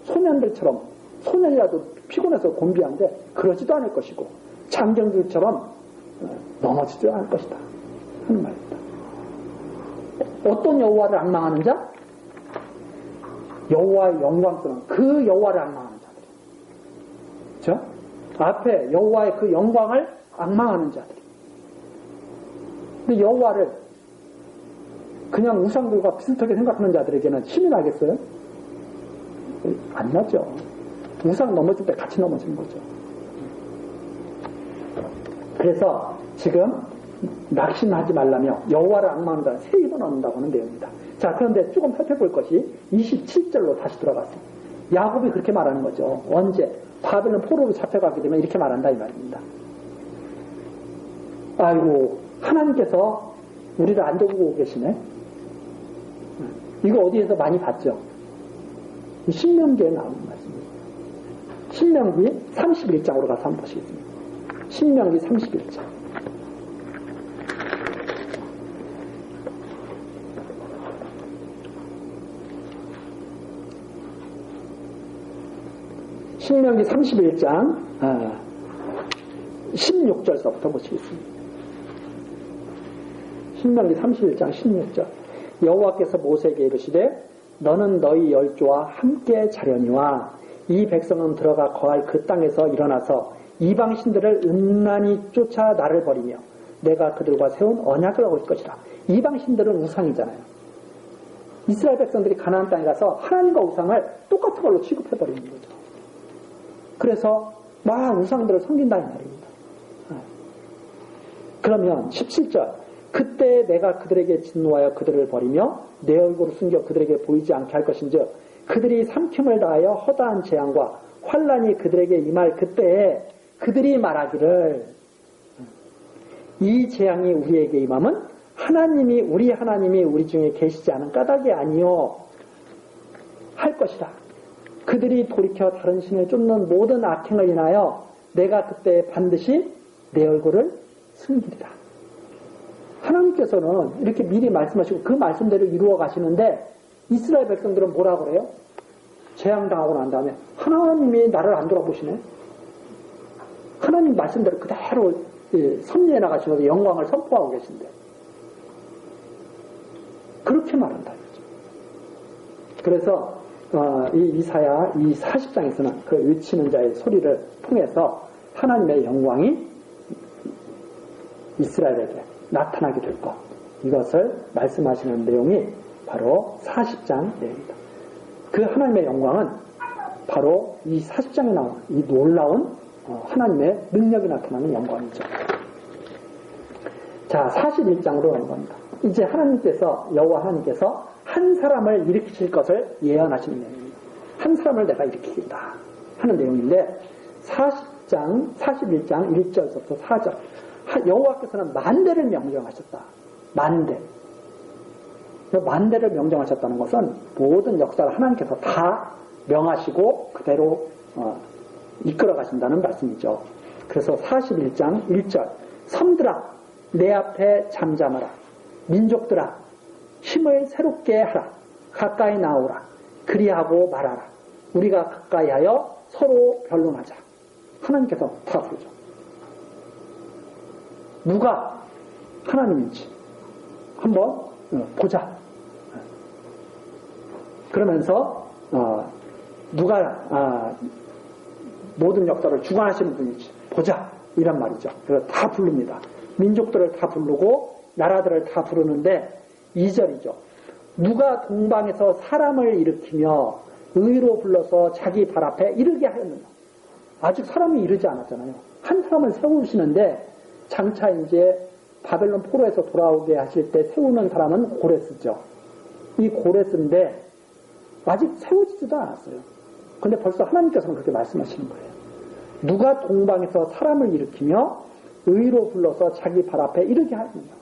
소년들처럼 소년이라도 피곤해서 곤비한데 그러지도 않을 것이고 장정들처럼 넘어지지도 않을 것이다 하는 말입니다. 어떤 여호와를 앙망하는 자? 여호와의 영광스러운 그 여호와를 앙망하는 자들. 그렇죠? 앞에 여호와의 그 영광을 앙망하는 자들. 근데 여호와를 그냥 우상들과 비슷하게 생각하는 자들에게는 힘이 나겠어요? 안 나죠. 우상 넘어질 때 같이 넘어지는 거죠. 그래서 지금 낙심하지 말라며 여호와를 앙망한다. 새 힘을 얻는다고 하는 내용입니다. 자, 그런데 조금 살펴볼 것이 27절로 다시 들어갔어요. 야곱이 그렇게 말하는 거죠. 언제? 바벨론 포로로 잡혀가게 되면 이렇게 말한다 이 말입니다. 아이고 하나님께서 우리를 안 도우고 계시네. 이거 어디에서 많이 봤죠? 신명기에 나오는 말씀입니다. 신명기 31장으로 가서 한번 보시겠습니다. 신명기 31장. 신명기 31장 16절서부터 보시겠습니다. 신명기 31장 16절. 여호와께서 모세에게 이르시되 너는 너희 열조와 함께 자려니와 이 백성은 들어가 거할 그 땅에서 일어나서 이방신들을 음란히 쫓아 나를 버리며 내가 그들과 세운 언약을 어길 것이라. 이방신들은 우상이잖아요. 이스라엘 백성들이 가나안 땅에 가서 하나님과 우상을 똑같은 걸로 취급해버리는 거죠. 그래서 막 우상들을 섬긴다 이 말입니다. 그러면 17절 그때 내가 그들에게 진노하여 그들을 버리며 내 얼굴을 숨겨 그들에게 보이지 않게 할 것인즉 그들이 삼킴을 다하여 허다한 재앙과 환난이 그들에게 임할 그때에 그들이 말하기를 이 재앙이 우리에게 임함은 우리 하나님이 우리 중에 계시지 않은 까닭이 아니요 할 것이다. 그들이 돌이켜 다른 신을 쫓는 모든 악행을 인하여 내가 그때 반드시 내 얼굴을 숨기리라. 하나님께서는 이렇게 미리 말씀하시고 그 말씀대로 이루어 가시는데 이스라엘 백성들은 뭐라고 그래요? 재앙당하고 난 다음에 하나님이 나를 안 돌아보시네. 하나님 말씀대로 그대로 섭리해 나가시면서 영광을 선포하고 계신데 그렇게 말한다. 그래서 이 이사야 이 40장에서는 그 외치는 자의 소리를 통해서 하나님의 영광이 이스라엘에게 나타나게 될 것, 이것을 말씀하시는 내용이 바로 40장 내용입니다. 그 하나님의 영광은 바로 이 40장에 나오는 이 놀라운 하나님의 능력이 나타나는 영광이죠. 자, 41장으로 넘어갑니다. 이제 여호와 하나님께서 한 사람을 일으키실 것을 예언하시는 내용입니다. 한 사람을 내가 일으키겠다 하는 내용인데 41장 1절부터 4절 여호와께서는 만대를 명령하셨다. 만대를 명령하셨다는 것은 모든 역사를 하나님께서 다 명하시고 그대로 이끌어 가신다는 말씀이죠. 그래서 41장 1절 섬들아 내 앞에 잠잠하라. 민족들아 힘을 새롭게 하라. 가까이 나오라. 그리하고 말하라. 우리가 가까이 하여 서로 변론하자. 하나님께서 다 부르죠. 누가 하나님인지 한번 보자. 그러면서 누가 모든 역사를 주관하시는 분인지 보자. 이란 말이죠. 그래서 다 부릅니다. 민족들을 다 부르고 나라들을 다 부르는데 2절이죠. 누가 동방에서 사람을 일으키며 의로 불러서 자기 발 앞에 이르게 하였느냐. 아직 사람이 이르지 않았잖아요. 한 사람을 세우시는데 장차 이제 바벨론 포로에서 돌아오게 하실 때 세우는 사람은 고레스죠. 이 고레스인데 아직 세워지지도 않았어요. 근데 벌써 하나님께서는 그렇게 말씀하시는 거예요. 누가 동방에서 사람을 일으키며 의로 불러서 자기 발 앞에 이르게 하느냐.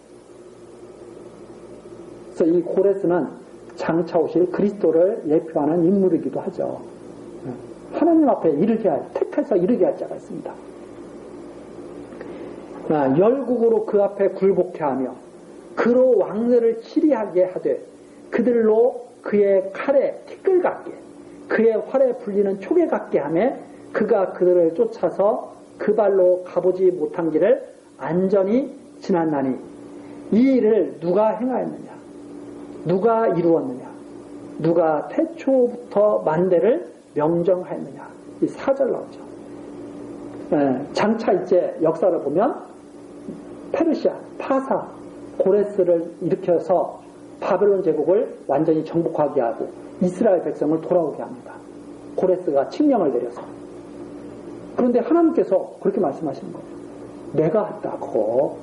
그래서 이 고레스는 장차 오실 그리스도를 예표하는 인물이기도 하죠. 하나님 앞에 택해서 이르게 할 자가 있습니다. 열국으로 그 앞에 굴복해 하며 그로 왕들을 치리하게 하되 그들로 그의 칼에 티끌 같게 그의 활에 불리는 초계 같게 하며 그가 그들을 쫓아서 그 발로 가보지 못한 길을 안전히 지났나니 이 일을 누가 행하였느냐 누가 이루었느냐 누가 태초부터 만대를 명정하였느냐 이 4절 나오죠. 장차 이제 역사를 보면 페르시아, 파사, 고레스를 일으켜서 바벨론 제국을 완전히 정복하게 하고 이스라엘 백성을 돌아오게 합니다. 고레스가 칙령을 내려서. 그런데 하나님께서 그렇게 말씀하시는 거예요. 내가 했다. 그거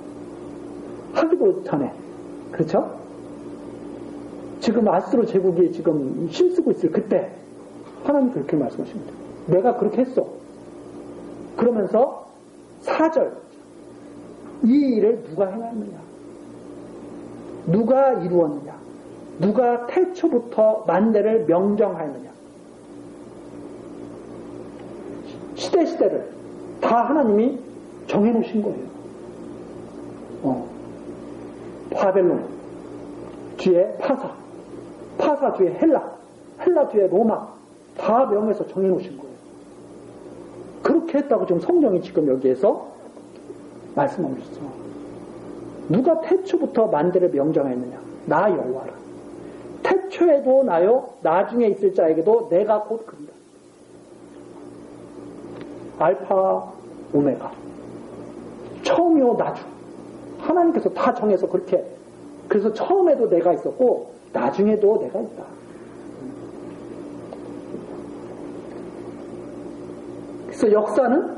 하기도 전에. 그렇죠? 지금 아스로 제국이 지금 힘쓰고 있을 그때 하나님 그렇게 말씀하십니다. 내가 그렇게 했어. 그러면서 4절 이 일을 누가 행하느냐 누가 이루었느냐 누가 태초부터 만대를 명정하였느냐 시대를 다 하나님이 정해놓으신 거예요. 바벨론 뒤에 파사 뒤에 헬라 뒤에 로마 다 명해서 정해놓으신 거예요. 그렇게 했다고 지금 성경이 지금 여기에서 말씀하고 있어. 누가 태초부터 만대를 명정했느냐? 나 여호와라. 태초에도 나요, 나중에 있을 자에게도 내가 곧 그리라. 알파, 오메가. 처음이요, 나중. 하나님께서 다 정해서 그렇게. 그래서 처음에도 내가 있었고, 나중에도 내가 있다. 그래서 역사는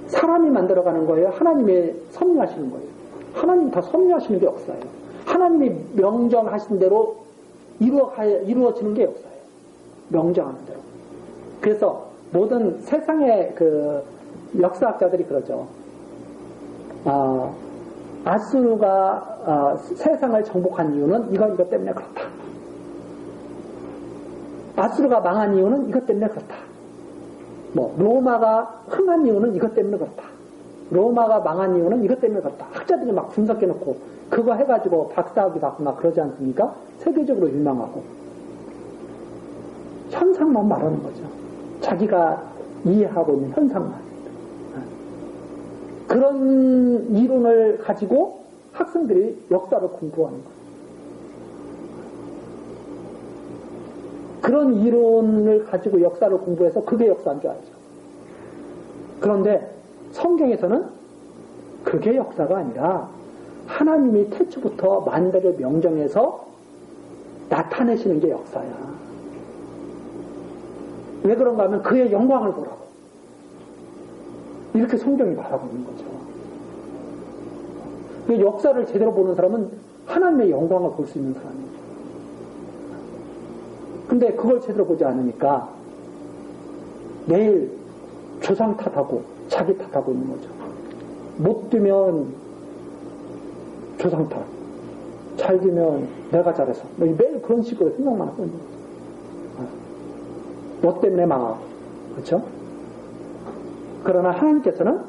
사람이 만들어가는 거예요. 하나님이 섭리하시는 거예요. 하나님이 다 섭리하시는 게 역사예요. 하나님이 명정하신 대로 이루어지는 게 역사예요. 명정하는 대로. 그래서 모든 세상의 그 역사학자들이 그러죠. 아수르가 세상을 정복한 이유는 이것 때문에 그렇다. 아수르가 망한 이유는 이것 때문에 그렇다. 로마가 흥한 이유는 이것 때문에 그렇다. 로마가 망한 이유는 이것 때문에 그렇다. 학자들이 막 분석해놓고 그거 해가지고 박사학위 받고 막 그러지 않습니까? 세계적으로 유명하고. 현상만 말하는 거죠. 자기가 이해하고 있는 현상만. 그런 이론을 가지고 학생들이 역사를 공부하는 거예요. 그런 이론을 가지고 역사를 공부해서 그게 역사인 줄 알죠. 그런데 성경에서는 그게 역사가 아니라 하나님이 태초부터 만대를 명정해서 나타내시는 게 역사야. 왜 그런가 하면 그의 영광을 보라고. 이렇게 성경이 말하고 있는 거죠. 역사를 제대로 보는 사람은 하나님의 영광을 볼 수 있는 사람이에요. 근데 그걸 제대로 보지 않으니까 매일 조상 탓하고 자기 탓하고 있는 거죠. 못 되면 조상 탓, 잘 되면 내가 잘해서 매일 그런 식으로 생각만 하고 있는 거죠. 너 때문에 망하고. 그렇죠? 그러나 하나님께서는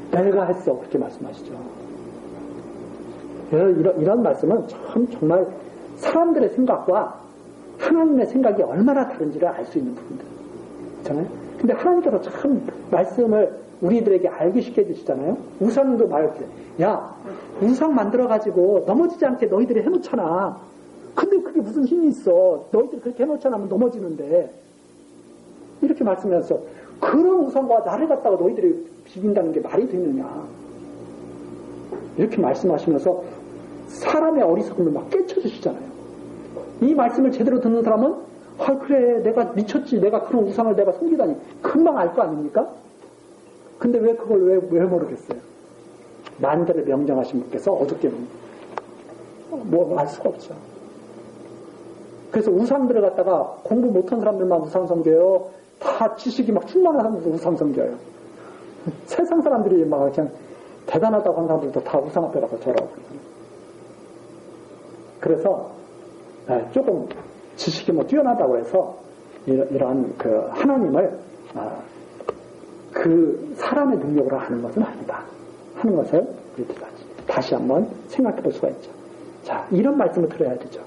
내가 했어 그렇게 말씀하시죠. 이런 말씀은 정말 사람들의 생각과 하나님의 생각이 얼마나 다른지를 알 수 있는 부분들. 그렇잖아요? 근데 하나님께서 참 말씀을 우리들에게 알기 쉽게 해주시잖아요? 우상도 말했어요. 야, 우상 만들어가지고 넘어지지 않게 너희들이 해놓잖아. 근데 그게 무슨 힘이 있어. 너희들이 그렇게 해놓잖아 하면 넘어지는데. 이렇게 말씀하셔서 그런 우상과 나를 갖다가 너희들이 비빈다는 게 말이 되느냐. 이렇게 말씀하시면서 사람의 어리석음을 막 깨쳐주시잖아요. 이 말씀을 제대로 듣는 사람은 그래 내가 미쳤지. 내가 그런 우상을 내가 섬기다니. 금방 알 거 아닙니까? 근데 왜 그걸 왜 모르겠어요? 만대를 명정하신 분께서 어둡게 뭐 알 수가 없죠. 그래서 우상들을 갖다가 공부 못한 사람들만 우상 섬겨요. 다 지식이 막 충만한 사람들도 우상 섬겨요. 세상 사람들이 막 그냥 대단하다고 하는 사람들도 다 우상 앞에 가서 절하고. 그래서 조금 지식이 뭐 뛰어나다고 해서 이런 그 하나님을 그 사람의 능력으로 하는 것은 아니다 하는 것을 우리들 다시 한번 생각해 볼 수가 있죠. 자, 이런 말씀을 들어야 되죠.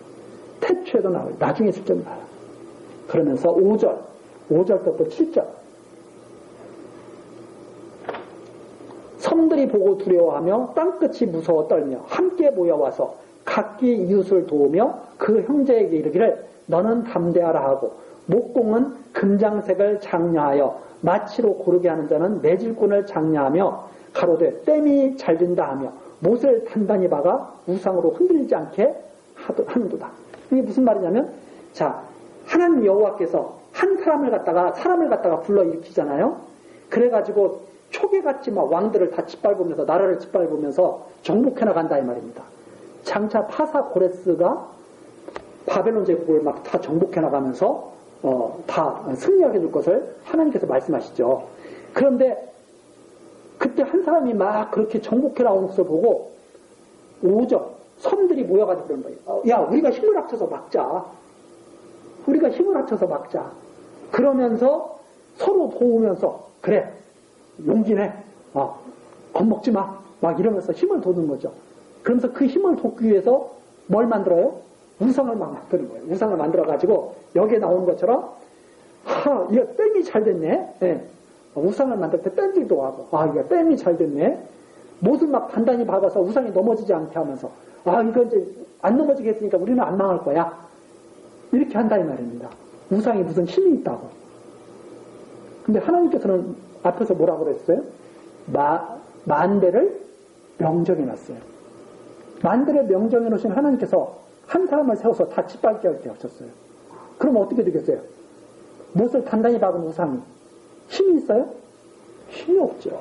태초에도 나와요. 나중에 실제로 나와요. 그러면서 5절부터 7절. 섬들이 보고 두려워하며 땅끝이 무서워 떨며 함께 모여와서 각기 이웃을 도우며 그 형제에게 이르기를 너는 담대하라 하고 목공은 금장색을 장려하여 마치로 고르게 하는 자는 매질꾼을 장려하며 가로되 땜이 잘 된다 하며 못을 단단히 박아 우상으로 흔들리지 않게 하는도다. 이게 무슨 말이냐면, 자, 하나님 여호와께서 한 사람을 갖다가 불러일으키잖아요. 그래가지고 초계같이 막 왕들을 다 짓밟으면서 나라를 짓밟으면서 정복해 나간다 이 말입니다. 장차 파사 고레스가 바벨론 제국을 막 다 정복해 나가면서 다 승리하게 될 것을 하나님께서 말씀하시죠. 그런데 그때 한 사람이 막 그렇게 정복해 나오는 것을 보고 5절 섬들이 모여가지고 그런 거예요. 야, 우리가 힘을 합쳐서 막자. 우리가 힘을 합쳐서 막자. 그러면서 서로 도우면서 그래, 용기내. 겁먹지 마. 막 이러면서 힘을 돋는 거죠. 그러면서 그 힘을 돋기 위해서 뭘 만들어요? 우상을 막 만드는 거예요. 우상을 만들어가지고 여기에 나오는 것처럼 이거 댐이 잘 됐네. 네. 우상을 만들 때 댐질도 하고 이거 댐이 잘 됐네. 못을 막 단단히 박아서 우상이 넘어지지 않게 하면서 이거 이제 안 넘어지게 했으니까 우리는 안 망할 거야. 이렇게 한다 이 말입니다. 우상이 무슨 힘이 있다고. 근데 하나님께서는 앞에서 뭐라고 그랬어요? 만대를 명정해 놨어요. 만대를 명정해 놓으신 하나님께서 한 사람을 세워서 다 짓밟게 할 때 하셨어요. 그럼 어떻게 되겠어요? 못을 단단히 박은 우상이 힘이 있어요? 힘이 없죠.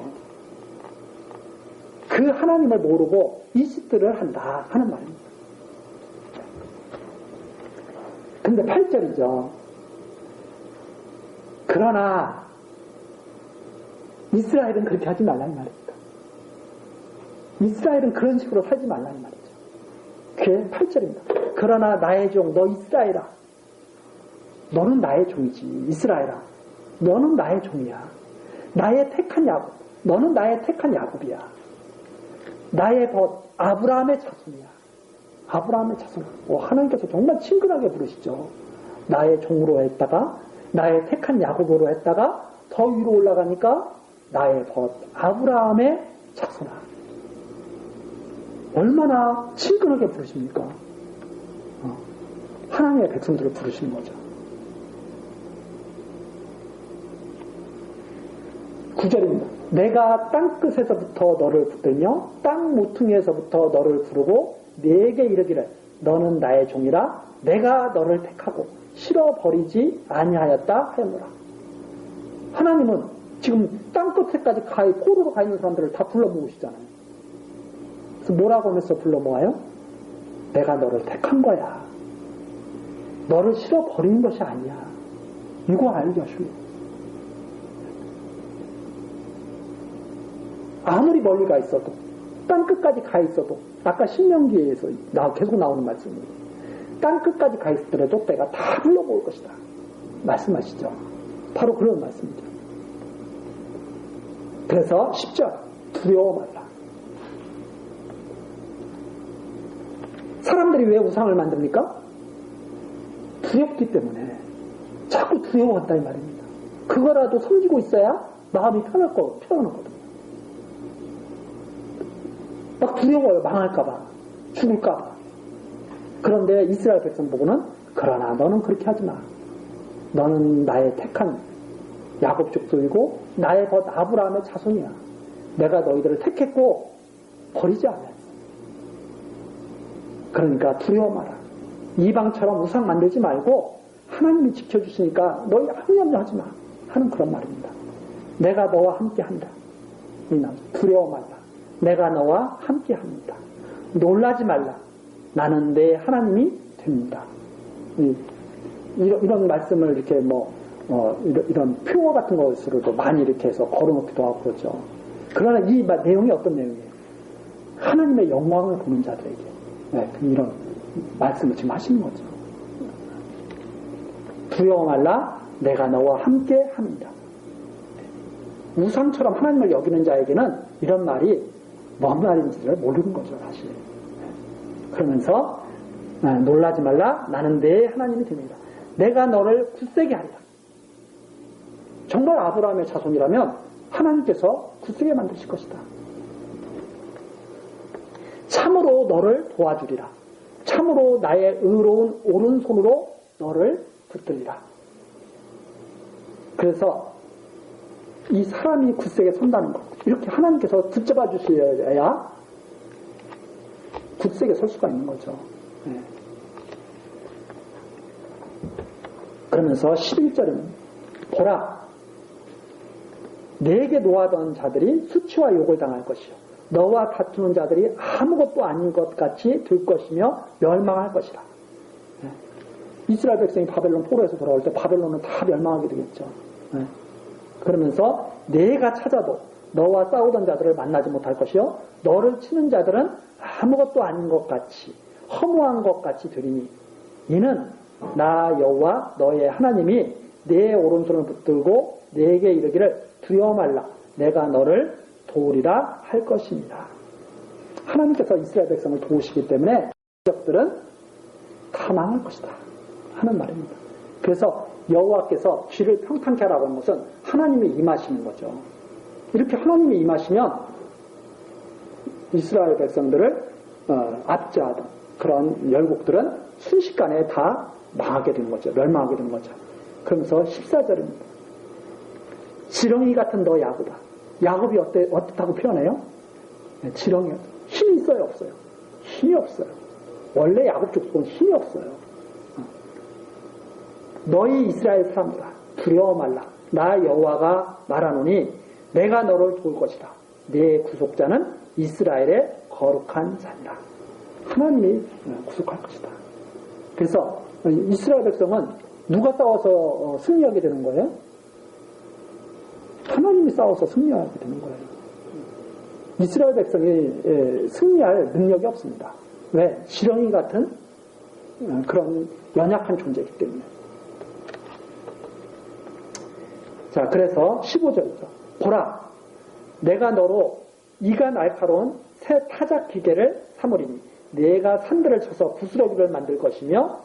그 하나님을 모르고 이 짓들을 한다 하는 말입니다. 근데 8절이죠. 그러나 이스라엘은 그렇게 하지 말라는 말입니다. 이스라엘은 그런 식으로 살지 말라는 말이죠. 그게 8절입니다. 그러나 나의 종 너 이스라엘아, 너는 나의 종이지. 이스라엘아, 너는 나의 종이야. 나의 택한 야곱, 너는 나의 택한 야곱이야. 나의 벗 아브라함의 자손이야. 아브라함의 자손. 하나님께서 정말 친근하게 부르시죠. 나의 종으로 했다가 나의 택한 야곱으로 했다가 더 위로 올라가니까 나의 벗 아브라함의 자손아. 얼마나 친근하게 부르십니까? 하나님의 백성들을 부르시는 거죠. 9절입니다. 내가 땅끝에서부터 너를 붙들며 땅 모퉁이에서부터 너를 부르고 네게 이르기를 너는 나의 종이라 내가 너를 택하고 실어버리지 아니하였다 하였노라. 하나님은 지금 땅끝에까지 포로로 가 있는 사람들을 다 불러 모으시잖아요. 그래서 뭐라고 하면서 불러 모아요? 내가 너를 택한 거야. 너를 실어버리는 것이 아니야. 이거 알죠, 주님. 아무리 멀리 가 있어도, 땅끝까지 가 있어도, 아까 신명기에서 계속 나오는 말씀이에요. 땅끝까지 가 있더라도 내가 다 불러 모을 것이다. 말씀하시죠. 바로 그런 말씀이죠. 그래서 10절, 두려워 말라. 사람들이 왜 우상을 만듭니까? 두렵기 때문에. 자꾸 두려워한다 이 말입니다. 그거라도 섬기고 있어야 마음이 편하거든요. 막 두려워요. 망할까봐, 죽을까봐. 그런데 이스라엘 백성 보고는 그러나 너는 그렇게 하지 마. 너는 나의 택한 야곱 족속이고 나의 벗 아브라함의 자손이야. 내가 너희들을 택했고 버리지 않았어. 그러니까 두려워 마라. 이방처럼 우상 만들지 말고 하나님이 지켜주시니까 너희 아무 염려하지 마 하는 그런 말입니다. 내가 너와 함께 한다. 두려워 말라. 내가 너와 함께 합니다. 놀라지 말라. 나는 내 하나님이 됩니다. 이런 말씀을 이렇게 이런 표어 같은 것으로도 많이 이렇게 해서 걸어놓기도 하고 그러죠. 그러나 이 내용이 어떤 내용이에요? 하나님의 영광을 보는 자들에게 이런 말씀을 지금 하시는 거죠. 두려워 말라. 내가 너와 함께 합니다. 우상처럼 하나님을 여기는 자에게는 이런 말이 뭔 말인지를 모르는 거죠, 사실. 그러면서 놀라지 말라. 나는 내 하나님이 됩니다. 내가 너를 굳세게 하리라. 정말 아브라함의 자손이라면 하나님께서 굳세게 만드실 것이다. 참으로 너를 도와주리라. 참으로 나의 의로운 오른손으로 너를 붙들리라. 그래서 이 사람이 굳세게 선다는 것, 이렇게 하나님께서 붙잡아 주셔야 굳세게 설 수가 있는 거죠. 네. 그러면서 11절은 보라, 내게 노하던 자들이 수치와 욕을 당할 것이요 너와 다투는 자들이 아무것도 아닌 것 같이 될 것이며 멸망할 것이다. 네. 이스라엘 백성이 바벨론 포로에서 돌아올 때 바벨론은 다 멸망하게 되겠죠. 네. 그러면서 내가 찾아도 너와 싸우던 자들을 만나지 못할 것이요 너를 치는 자들은 아무것도 아닌 것 같이 허무한 것 같이 되리니 이는 나 여호와 너의 하나님이 내 오른손을 붙들고 내게 이르기를 두려워 말라. 내가 너를 도우리라 할 것입니다. 하나님께서 이스라엘 백성을 도우시기 때문에 적들은 다 망할 것이다 하는 말입니다. 그래서 여호와께서 쥐를 평탄케 하라고 하는 것은 하나님이 임하시는 거죠. 이렇게 하나님이 임하시면 이스라엘 백성들을 압제하던 그런 열국들은 순식간에 다 망하게 되는 거죠. 멸망하게 되는 거죠. 그러면서 14절입니다. 지렁이 같은 너 야곱아. 야곱이 어떻다고 표현해요? 지렁이. 힘이 있어요, 없어요? 힘이 없어요. 원래 야곱 족속은 힘이 없어요. 너희 이스라엘 사람들아, 두려워 말라. 나 여호와가 말하노니 내가 너를 도울 것이다. 내 구속자는 이스라엘의 거룩한 자니라. 하나님이 구속할 것이다. 그래서 이스라엘 백성은 누가 싸워서 승리하게 되는 거예요? 하나님이 싸워서 승리하게 되는 거예요. 이스라엘 백성이 승리할 능력이 없습니다. 왜? 지렁이 같은 그런 연약한 존재이기 때문에. 자, 그래서 15절이죠. 보라, 내가 너로 이가 날카로운 새 타작 기계를 삼으리니 내가 산들을 쳐서 부스러기를 만들 것이며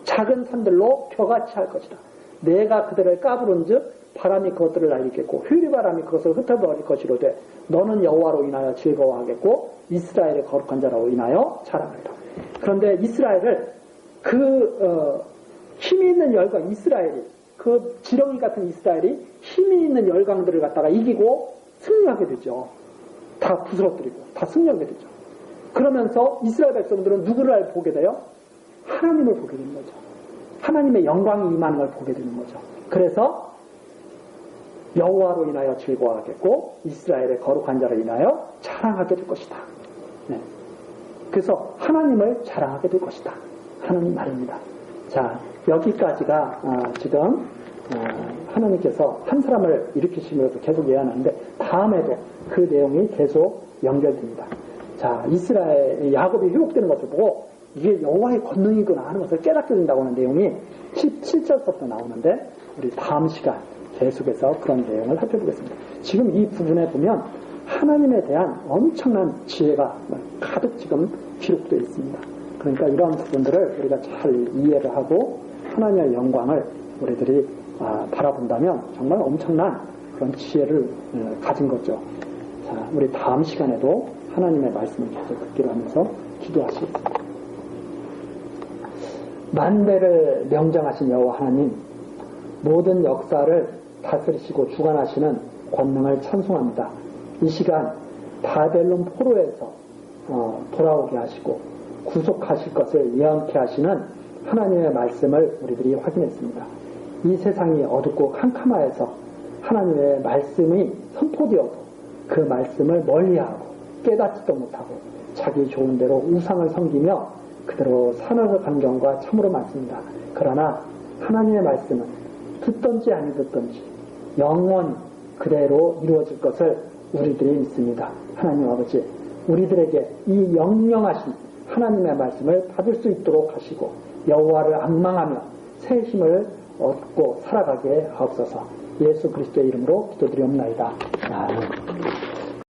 작은 산들로 벼같이 할 것이다. 내가 그들을 까부른즉 바람이 그것들을 날리겠고 휴리바람이 그것을 흩어버릴 것이로되 너는 여호와로 인하여 즐거워하겠고 이스라엘의 거룩한 자로 인하여 자랑하리라. 그런데 이스라엘을 힘이 있는 열강 이스라엘이 그 지렁이 같은 이스라엘이 힘이 있는 열강들을 갖다가 이기고 승리하게 되죠. 다 부스러뜨리고 다 승리하게 되죠. 그러면서 이스라엘 백성들은 누구를 보게 돼요? 하나님을 보게 되는 거죠. 하나님의 영광이 임하는 걸 보게 되는 거죠. 그래서 여호와로 인하여 즐거워하겠고 이스라엘의 거룩한 자로 인하여 자랑하게 될 것이다. 네. 그래서 하나님을 자랑하게 될 것이다 하는 말입니다. 자, 여기까지가 지금 하나님께서 한 사람을 일으키시면서 계속 예언하는데 다음에도 그 내용이 계속 연결됩니다. 자, 이스라엘 야곱이 회복되는 것을 보고 이게 여호와의 권능이구나 하는 것을 깨닫게 된다고 하는 내용이 17절부터 나오는데 우리 다음 시간 계속해서 그런 내용을 살펴보겠습니다. 지금 이 부분에 보면 하나님에 대한 엄청난 지혜가 가득 지금 기록되어 있습니다. 그러니까 이런 부분들을 우리가 잘 이해를 하고 하나님의 영광을 우리들이 바라본다면 정말 엄청난 그런 지혜를 가진 거죠. 자, 우리 다음 시간에도 하나님의 말씀을 계속 듣기로 하면서 기도하시겠습니다. 만대를 명정하신 여호와 하나님, 모든 역사를 다스리시고 주관하시는 권능을 찬송합니다. 이 시간 바벨론 포로에서 돌아오게 하시고 구속하실 것을 예언케 하시는 하나님의 말씀을 우리들이 확인했습니다. 이 세상이 어둡고 캄캄하여서 하나님의 말씀이 선포되어도 그 말씀을 멀리하고 깨닫지도 못하고 자기 좋은 대로 우상을 섬기며 그대로 살아가는 경우가 참으로 많습니다. 그러나 하나님의 말씀은 듣든지 아니 듣든지 영원히 그대로 이루어질 것을 우리들이 믿습니다. 하나님 아버지, 우리들에게 이 영영하신 하나님의 말씀을 받을 수 있도록 하시고 여호와를 앙망하며 새 힘을 얻고 살아가게 하옵소서. 예수 그리스도의 이름으로 기도드리옵나이다. 아멘.